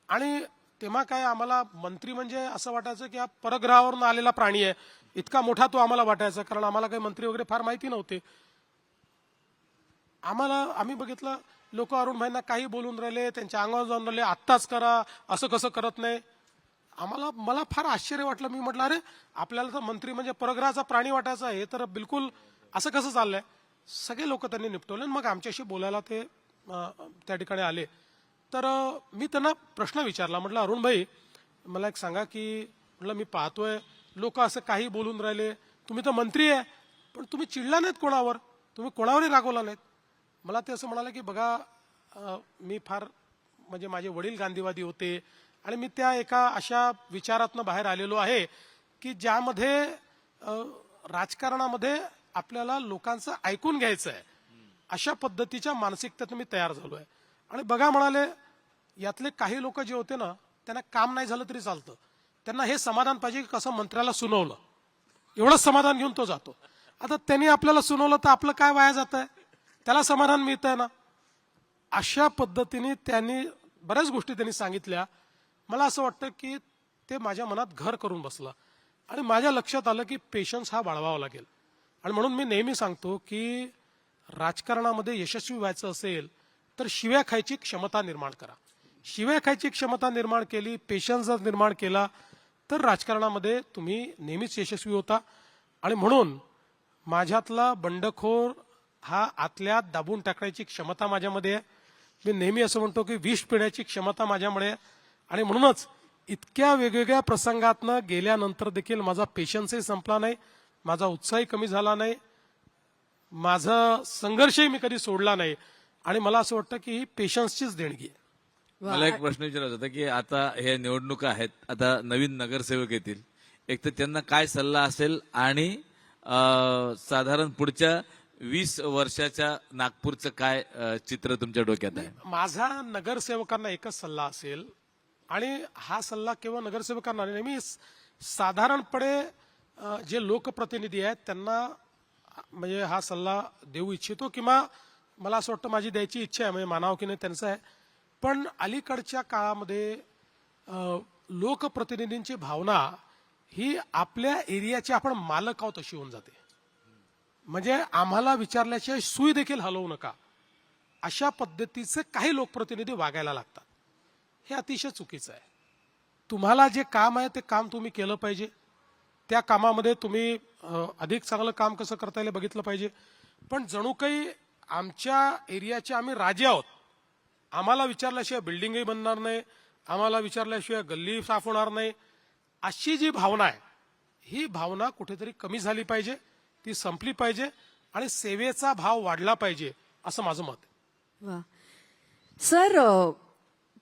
आणि तेव्हा काय आम्हाला मंत्री म्हणजे असं वाटायचं की हा परग्रहावरून आलेला प्राणी आहे, इतका मोठा तो आम्हाला वाटायचा, कारण आम्हाला काही मंत्री वगैरे फार माहिती नव्हते. आम्ही बघितलं लोक अरुणभाईंना काही बोलून राहिले, त्यांच्या अंगावर जाऊन राहिले, आत्ताच करा, असं कसं करत नाही. मला फार आश्चर्य वाटलं. मी म्हटलं अरे आपल्याला तर मंत्री म्हणजे परग्रहाचा प्राणी वाटायचा, हे तर बिलकुल असं कसं चाललंय. सगळे लोक त्यांनी निपटवले. मग आमच्याशी बोलायला ते त्या ठिकाणी आले. तर मी त्यांना प्रश्न विचारला. म्हटलं अरुणभाई मला एक सांगा की म्हटलं मी पाहतोय लोक असं काही बोलून राहिले, तुम्ही तर मंत्री आहे पण तुम्ही चिडला नाहीत कोणावर, तुम्ही कोणावरही रागवला नाहीत. मला ते असं म्हणाले की बघा मी फार म्हणजे माझे वडील गांधीवादी होते आणि मी त्या एका अशा विचारातनं बाहेर आलेलो आहे की ज्यामध्ये राजकारणामध्ये आपल्याला लोकांचं ऐकून घ्यायचं आहे, अशा पद्धतीच्या मानसिकतेतून मी तयार झालोय. आणि बघा म्हणाले, यातले काही लोक जे होते ना, त्यांना काम नाही झालं तरी चालतं, त्यांना हे समाधान पाहिजे की कसं मंत्र्याला सुनावलं, एवढंच समाधान घेऊन तो जातो. आता त्यांनी आपल्याला सुनावलं तर आपलं काय वाया जात आहे, त्याला समाधान मिळतंय ना. अशा पद्धतीने त्यांनी बऱ्याच गोष्टी त्यांनी सांगितल्या. मला असं वाटतं की ते माझ्या मनात घर करून बसलं आणि माझ्या लक्षात आलं की पेशन्स हा बाळगावा लागेल. आणि म्हणून मी नेहमी सांगतो की राजकारणामध्ये यशस्वी व्हायचं असेल तर शिव्या खायची क्षमता निर्माण करा. शिव्या खायची क्षमता निर्माण केली, पेशन्स जर निर्माण केला तर राजकारणामध्ये तुम्ही नेहमीच यशस्वी होता. आणि म्हणून माझ्यातला बंडखोर हा आतल्यात दाबून टाकायची क्षमता माझ्यामध्ये आहे. मी नेहमी असं म्हणतो की विष पिण्याची क्षमता माझ्यामुळे आहे. आणि म्हणूनच इतक्या वेगवेगळ्या प्रसंगातनं गेल्यानंतर देखील माझा पेशन्सही संपला नाही, माझा उत्साहही कमी झाला नाही, माझा संघर्षही मी कधी सोडला नाही. आणि मला असं वाटतं की ही पेशन्सचीच देणगी आहे. मला एक प्रश्न विचारायचा होता की आता हे निवडणुका आहेत, आता नवीन नगरसेवक येतील, एक तर त्यांना काय सल्ला असेल आणि साधारण पुढच्या 20 वर्षाच्या नागपूरचं काय चित्र तुमच्या डोक्यात आहे? माझा नगरसेवकांना एकच सल्ला असेल, आणि हा सल्ला केवळ नगरसेवकांना नाही, मी साधारणपणे जे लोकप्रतिनिधी आहेत त्यांना म्हणजे हा सल्ला देऊ इच्छितो, किंवा मला असं वाटतं माझी द्यायची इच्छा आहे, म्हणजे मानावं की नाही त्यांचं आहे. पण अलीकडच्या काळामध्ये लोकप्रतिनिधींची भावना ही आपल्या एरियाची आपण मालक आहोत अशी होऊन जाते. म्हणजे आम्हाला विचारल्याशिवाय सुई देखील हलवू नका, अशा पद्धतीचे काही लोकप्रतिनिधी वागायला लागतात. हे अतिशय चुकीचं आहे. तुम्हाला जे काम आहे ते काम तुम्ही केलं पाहिजे, त्या कामामध्ये तुम्ही अधिक चांगलं काम कसं करता येईल बघितलं पाहिजे. पण जणू काही आमच्या एरियाचे आम्ही राजे आहोत, आम्हाला विचारल्याशिवाय बिल्डिंगही बनणार नाही, आम्हाला विचारल्याशिवाय गल्ली साफ होणार नाही, अशी जी भावना आहे ही भावना कुठेतरी कमी झाली पाहिजे, ती संपली पाहिजे आणि सेवेचा भाव वाढला पाहिजे असं माझं मत आहे. वा सर,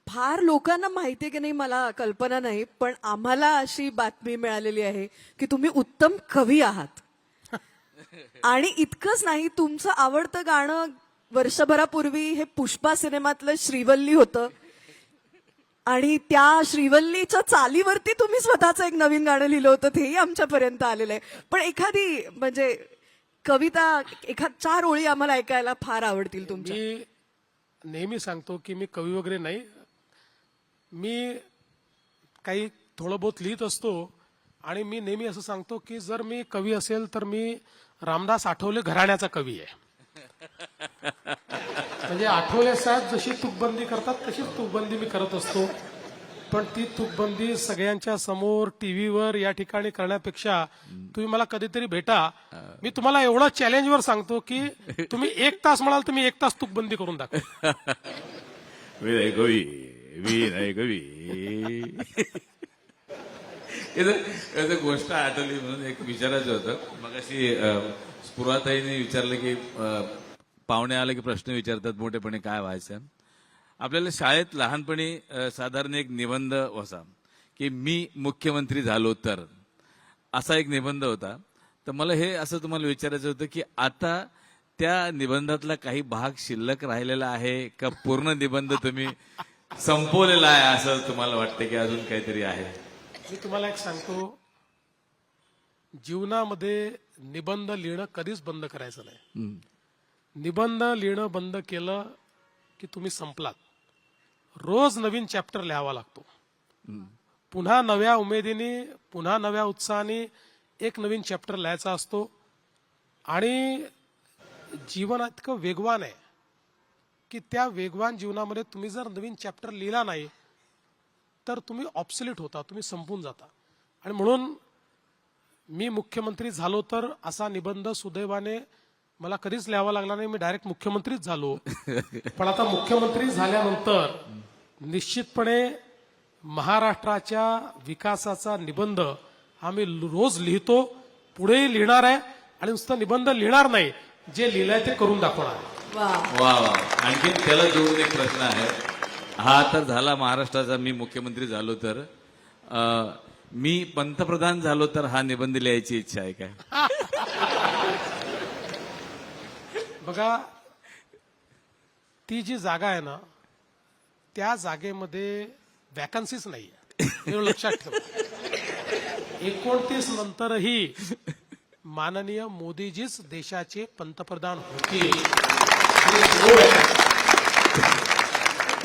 फार लोकांना माहितीये की नाही मला कल्पना नाही, पण आम्हाला अशी बातमी मिळालेली आहे की तुम्ही उत्तम कवी आहात. आणि इतकंच नाही, तुमचं आवडतं गाणं वर्षभरापूर्वी हे पुष्पा सिनेमातलं श्रीवल्ली होतं आणि त्या श्रीवल्लीच्या चालीवरती तुम्ही स्वतःचं एक नवीन गाणं लिहिलं होतं, तेही आमच्यापर्यंत आलेलं आहे. पण एखादी म्हणजे कविता, 4 ओळी आम्हाला ऐकायला फार आवडतील तुमच्या. मी नेहमी सांगतो की मी कवी वगैरे नाही, मी काही थोडं बहुत लिहित असतो. आणि मी नेहमी असं सांगतो की जर मी कवी असेल तर मी रामदास आठवले घराण्याचा कवी आहे. म्हणजे आठवले साहेब जशी तुकबंदी करतात तशीच तुकबंदी मी करत असतो. पण ती तुकबंदी सगळ्यांच्या समोर टीव्हीवर या ठिकाणी करण्यापेक्षा तुम्ही मला कधीतरी भेटा, मी तुम्हाला एवढं चॅलेंजवर सांगतो की तुम्ही 1 तास म्हणाल तर मी 1 तास तुकबंदी करून दाखव. विनय कवी एक गोष्ट आठवली म्हणून एक विचारायचं होतं. मग अशी स्फुराताईने विचारलं की पाहुणे आले की प्रश्न विचारतात मोठेपणे काय व्हायचं. आपल्याला शाळेत लहानपणी साधारण एक निबंध होता की मी मुख्यमंत्री झालो तर, असा एक निबंध होता. तर मला हे असं तुम्हाला विचारायचं होतं की आता त्या निबंधातला काही भाग शिल्लक राहिलेला आहे का पूर्ण निबंध तुम्ही संपवलेला आहे असं तुम्हाला वाटतं की अजून काहीतरी आहे? मी तुम्हाला एक सांगतो, जीवनामध्ये निबंध लिहिणं कधीच बंद करायचं नाही. निबंध लिहिणं बंद केलं की तुम्ही संपलात. रोज नवीन चॅप्टर लिहावा लागतो. पुन्हा नव्या उमेदीने, पुन्हा नव्या उत्साहाने एक नवीन चॅप्टर लिहायचा असतो. आणि जीवन इतकं वेगवान आहे की त्या वेगवान जीवनामध्ये तुम्ही जर नवीन चॅप्टर लिहिला नाही तर तुम्ही ऑब्सोलीट होता, तुम्ही संपून जाता. आणि म्हणून मी मुख्यमंत्री झालो तर असा निबंध सुदैवाने मला कधीच लिहावा लागला नाही, मी डायरेक्ट मुख्यमंत्रीच झालो. पण आता मुख्यमंत्री झाल्यानंतर निश्चितपणे महाराष्ट्राच्या विकासाचा निबंध हा मी रोज लिहितो, पुढेही लिहिणार आहे आणि नुसतं निबंध लिहिणार नाही, जे लिहिलंय ते करून दाखवणार आहे. वा वा वा. आणखी त्याला जोडून एक प्रश्न आहे. हा तर झाला महाराष्ट्राचा, मी मुख्यमंत्री झालो तर. मी पंतप्रधान झालो तर हा निबंध लिहायची इच्छा आहे काय? बघा, ती जी जागा आहे ना, त्या जागेमध्ये वॅकन्सीच नाही आहे, हे लक्षात ठेवा. 29 नंतरही माननीय मोदीजीच देशाचे पंतप्रधान होतील.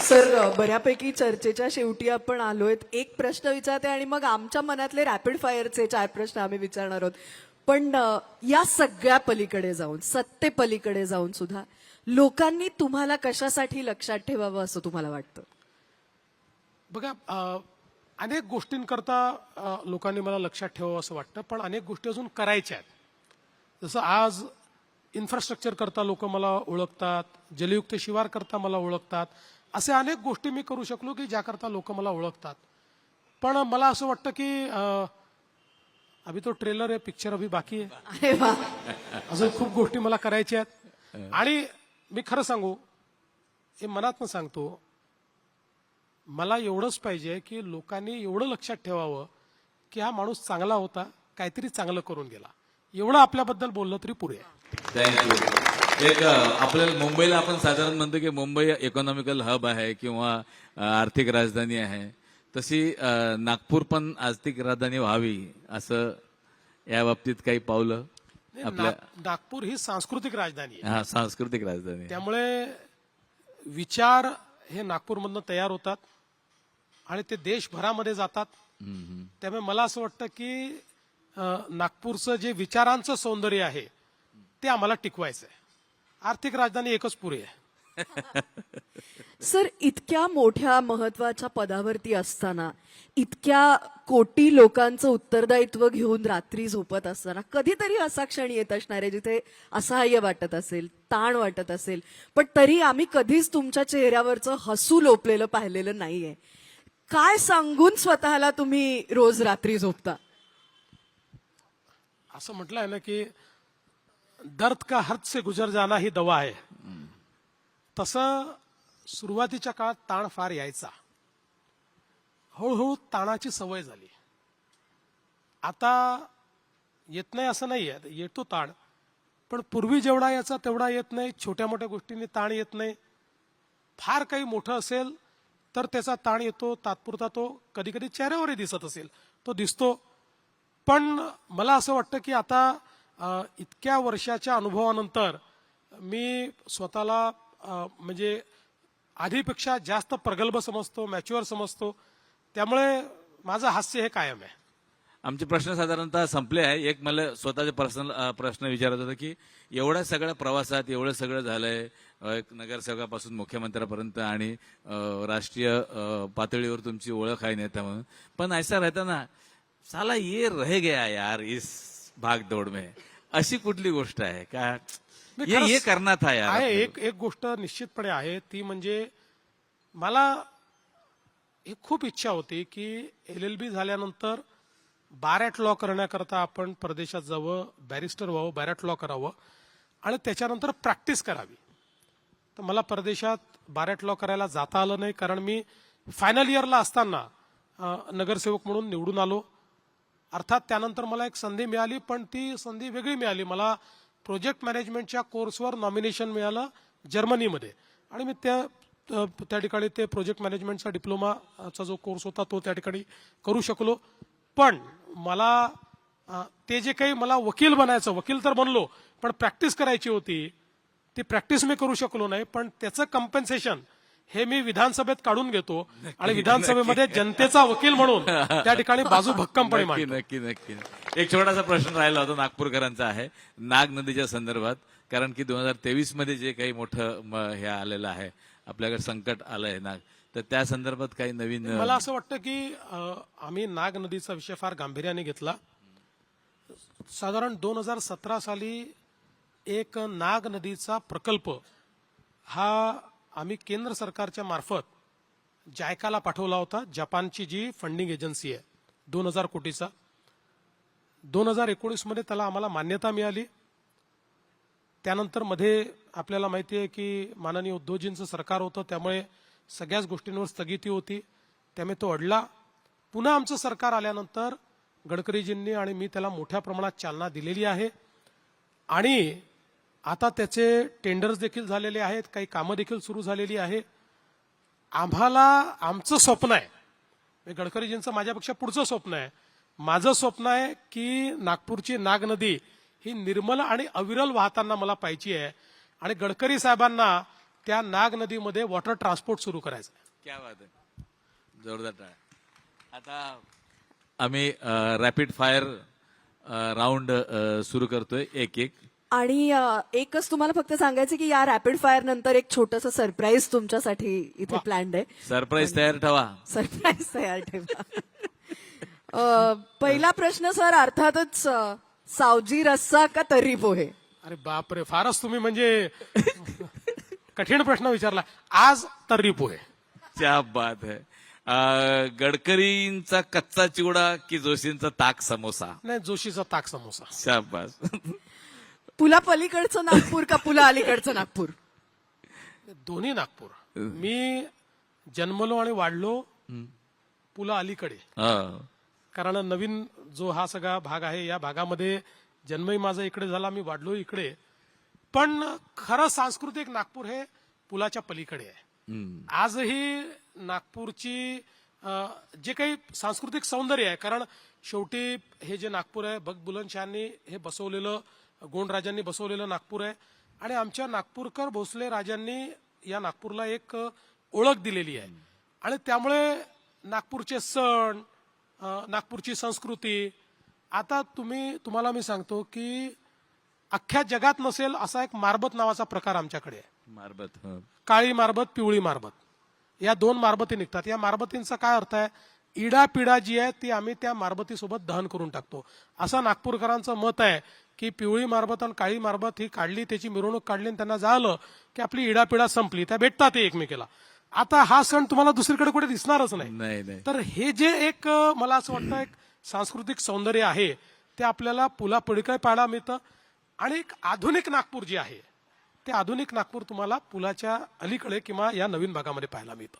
सर, बऱ्यापैकी चर्चेच्या शेवटी आपण आलोय. एक प्रश्न विचारते आणि मग आमच्या मनातले रॅपिड फायरचे 4 प्रश्न आम्ही विचारणार आहोत. पण या सगळ्या पलीकडे जाऊन, सत्ते पलीकडे जाऊन सुद्धा लोकांनी तुम्हाला कशासाठी लक्षात ठेवावं असं तुम्हाला वाटतं? बघा, अनेक गोष्टींकरता लोकांनी मला लक्षात ठेवावं असं वाटतं, पण अनेक गोष्टी अजून करायच्या आहेत. जसं आज इन्फ्रास्ट्रक्चर करता लोक मला ओळखतात, जलयुक्त शिवार करता मला ओळखतात. असे अनेक गोष्टी मी करू शकलो की ज्याकरता लोक मला ओळखतात. पण मला असं वाटतं की अभि तो ट्रेलर आहे, पिक्चर अभि बाकी आहे. अरे वा. अजून खूप गोष्टी मला करायच्या आहेत. आणि मी खरं सांगू, हे मनातनं सांगतो, मला एवढंच पाहिजे की लोकांनी एवढं लक्षात ठेवावं की हा माणूस चांगला होता, काहीतरी चांगलं करून गेला. एवढं आपल्याबद्दल बोललं तरी पुरे आहे. थँक्यू. एक आपल्याला मुंबईला आपण साधारण म्हणतो की मुंबई इकॉनॉमिकल हब आहे किंवा आर्थिक राजधानी आहे. तशी नागपूर पण आर्थिक राजधानी व्हावी असं या बाबतीत काही पावलं आपल्या? नागपूर ही सांस्कृतिक राजधानी आहे. हा, सांस्कृतिक राजधानी. त्यामुळे विचार हे नागपूरमधनं तयार होतात आणि ते देशभरामध्ये जातात. त्यामुळे मला असं वाटतं की नागपूरचं जे विचारांचं सौंदर्य आहे ते आम्हाला टिकवायचं आहे. आर्थिक राजधानी एकच पुरे आहे. सर, इतक्या मोठ्या महत्वाच्या पदावरती असताना, इतक्या कोटी लोकांचं उत्तरदायित्व घेऊन रात्री झोपत असताना कधीतरी असा क्षण येत असणार आहे जिथे असहाय्य वाटत असेल, ताण वाटत असेल, पण तरी आम्ही कधीच तुमच्या चेहऱ्यावरचं हसू लोपलेलं पाहिलेलं नाहीये. काय सांगून स्वतःला तुम्ही रोज रात्री झोपता? असं म्हटलंय ना की दर्द का हद से गुजर जाना ही दवा आहे. तसं सुरुवातीच्या काळात ताण फार यायचा, हळूहळू ताणाची सवय झाली. आता येत नाही असं नाही आहे, येतो ताण, पण पूर्वी जेवढा याचा तेवढा येत नाही. छोट्या मोठ्या गोष्टींनी ताण येत नाही. फार काही मोठं असेल तर त्याचा ताण येतो, तात्पुरता. तो कधी कधी चेहऱ्यावरही दिसत असेल, तो दिसतो. पण मला असं वाटतं की आता इतक्या वर्षाच्या अनुभवानंतर मी स्वतःला म्हणजे आधीपेक्षा जास्त प्रगल्भ समजतो, मॅच्युअर समजतो. त्यामुळे माझं हास्य हे कायम आहे. आमचे प्रश्न साधारणतः संपले आहे. एक मला स्वतःचे पर्सनल प्रश्न विचारत होता की एवढ्या सगळ्या प्रवासात एवढं सगळं झालंय, एक नगरसेवकापासून मुख्यमंत्र्यापर्यंत आणि राष्ट्रीय पातळीवर तुमची ओळख आहे नेता म्हणून, पण ऐसा रहता ना साला ये रह गया यार इस भाग दौड़ में, अशी कुठली गोष्ट आहे का ये करना था यार? आहे एक गोष्ट निश्चितपणे आहे, ती म्हणजे मला एक खूप इच्छा होती की LLB झाल्यानंतर बार ॲट लॉ करण्याकरता आपण परदेशात जावं, बॅरिस्टर व्हावं, बार ॲट लॉ करावं आणि त्याच्यानंतर प्रॅक्टिस करावी. तर मला परदेशात बार ॲट लॉ करायला जाता आलं नाही, कारण मी फायनल इयरला असताना नगरसेवक म्हणून निवडून आलो. अर्थात त्यानंतर मला एक संधी मिळाली, पण ती संधी वेगळी मिळाली. मला प्रोजेक्ट मॅनेजमेंटच्या कोर्सवर नॉमिनेशन मिळालं जर्मनीमध्ये आणि मी त्या ठिकाणी ते प्रोजेक्ट मॅनेजमेंटचा डिप्लोमाचा जो कोर्स होता तो त्या ठिकाणी करू शकलो. पण मला ते जे काही मला वकील बनायचं, वकील तर बनलो, पण प्रॅक्टिस करायची होती, ती प्रॅक्टिस मी करू शकलो नाही. पण त्याचं कम्पेन्सेशन हे मी विधानसभेत काढून घेतो आणि विधानसभेमध्ये जनतेचा वकील म्हणून त्या ठिकाणी बाजू भक्कमपणे नक्की मांडतो. नक्की नक्की. एक छोटासा प्रश्न राहिला होता नागपूरकरांचा आहे नाग नदीच्या संदर्भात, कारण की 2023 मध्ये जे काही मोठं हे आलेलं आहे, आपल्याकडे संकट आलंय नाग, तर त्या संदर्भात काही नवीन? मला असं वाटतं की आम्ही नाग नदीचा विषय फार गांभीर्याने घेतला. साधारण 2017 साली एक नाग नदीचा प्रकल्प हा आम्ही केंद्र सरकारच्या मार्फत जायकाला पाठवला होता. जपानची जी फंडिंग एजन्सी आहे 2000 कोटीचा, 2019 मध्ये त्याला आम्हाला मान्यता मिळाली. त्यानंतर मध्ये आपल्याला माहिती आहे की माननीय उद्धवजींचं सरकार होतं, त्यामुळे सगळ्याच गोष्टींवर स्थगिती होती, त्यामुळे तो अडला. पुन्हा आमचं सरकार आल्यानंतर गडकरीजींनी आणि मी त्याला मोठ्या प्रमाणात चालना दिलेली आहे आणि आता त्याचे टेंडर्स देखील झालेले आहेत, काही कामं देखील सुरू झालेली आहे. आम्हाला आमचं स्वप्न आहे, गडकरीजींचं माझ्यापेक्षा पुढचं स्वप्न आहे. माझं स्वप्न आहे की नागपूरची नाग नदी ही निर्मल आणि अविरल वाहताना मला पाहिजे आहे आणि गडकरी साहेबांना त्या नाग नदीमध्ये वॉटर ट्रान्सपोर्ट सुरू करायचं आहे. क्या बात आहे, जोरदार टाळ्या. आता आम्ही रॅपिड फायर राऊंड सुरू करतोय एक एक. आणि एकच तुम्हाला फक्त सांगायचं की या रॅपिड फायर नंतर एक छोटस सरप्राईज तुमच्यासाठी इथे प्लॅन्ड आहे. सरप्राईज तयार ठेवा. सरप्राईज तयार ठेवा. पहिला प्रश्न सर अर्थातच सावजी रस्सा का तर्री पोहे? अरे बापरे, फारच तुम्ही म्हणजे कठीण प्रश्न विचारला. आज तर्री पोहे. क्या बात है. गडकरींचा कच्चा चिवडा की जोशींचा ताक समोसा? नाही, जोशीचा ताक समोसा. शाबास. पुला पलीकडचं नागपूर का पुला अलीकडचं नागपूर? दोन्ही नागपूर. मी जन्मलो आणि वाढलो पुला अलीकडे, हा. कारण नवीन जो हा सगळा भाग आहे या भागामध्ये जन्मही माझा इकडे झाला, मी वाढलो इकडे. पण खरं सांस्कृतिक नागपूर हे पुलाच्या पलीकडे आहे. आजही नागपूरची जे काही सांस्कृतिक सौंदर्य आहे, कारण शेवटी हे जे नागपूर आहे भक्त बुलंदशहांनी हे बसवलेलं, गोंडराजांनी बसवलेलं नागपूर आहे आणि आमच्या नागपूरकर भोसले राजांनी या नागपूरला एक ओळख दिलेली आहे. आणि त्यामुळे नागपूरचे सण, नागपूरची संस्कृती, आता तुम्हाला मी सांगतो की अख्ख्या जगात नसेल असा एक मारबत नावाचा प्रकार आमच्याकडे आहे. मारबत. हा. काळी मारबत, पिवळी मारबत, या दोन मारबती निघतात. या मारबतींचा काय अर्थ आहे? इडा पिडा जी आहे ती आम्ही त्या मारबतीसोबत दहन करून टाकतो, असं नागपूरकरांचं मत आहे की पिवळी मारबत आणि काळी मारबत ही काढली, त्याची मिरवणूक काढली आणि त्यांना झालं की आपली इडापिडा संपली, त्या भेटतात एकमेकीला. आता हा सण तुम्हाला दुसरीकडे कुठे दिसणारच नाही. नाही. तर हे जे एक मला असं वाटतं एक सांस्कृतिक सौंदर्य आहे ते आपल्याला पुला पलीकडे पाहायला मिळतं. आणि एक आधुनिक नागपूर जे आहे ते आधुनिक नागपूर तुम्हाला पुलाच्या अलीकडे किंवा या नवीन भागामध्ये पाहायला मिळतं.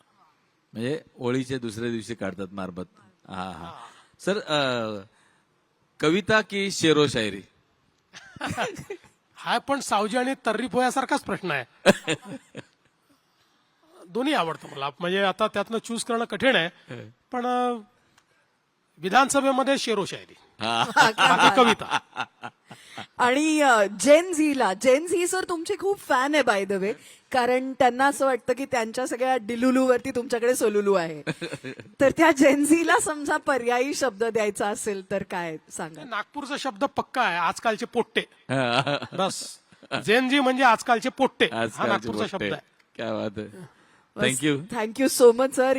म्हणजे होळीच्या दुसऱ्या दिवशी काढतात मारबत. हा हा. सर, कविता की शेरो शायरी? हा पण सावजी आणि तर्री पोह्यासारखाच प्रश्न आहे. दोन्ही आवडतं मला, म्हणजे आता त्यातनं चूज करणं कठीण आहे. पण विधानसभेमध्ये शेरो शायरी, बाकी कविता. आणि जेन झी सर तुमची खूप फॅन आहे बाय द वे, कारण त्यांना असं वाटतं की त्यांच्या सगळ्या डिलुलू वरती तुमच्याकडे सोलुलू आहे. तर त्या जेन झीला समजा पर्यायी शब्द द्यायचा असेल तर काय सांगा? नागपूरचा शब्द पक्का आहे, आजकालचे पोट्टे. बस, जेनजी म्हणजे आजकालचे पोट्टे, हा नागपूरचा शब्द आहे. क्या बात आहे. Thank you. Thank you so much sir.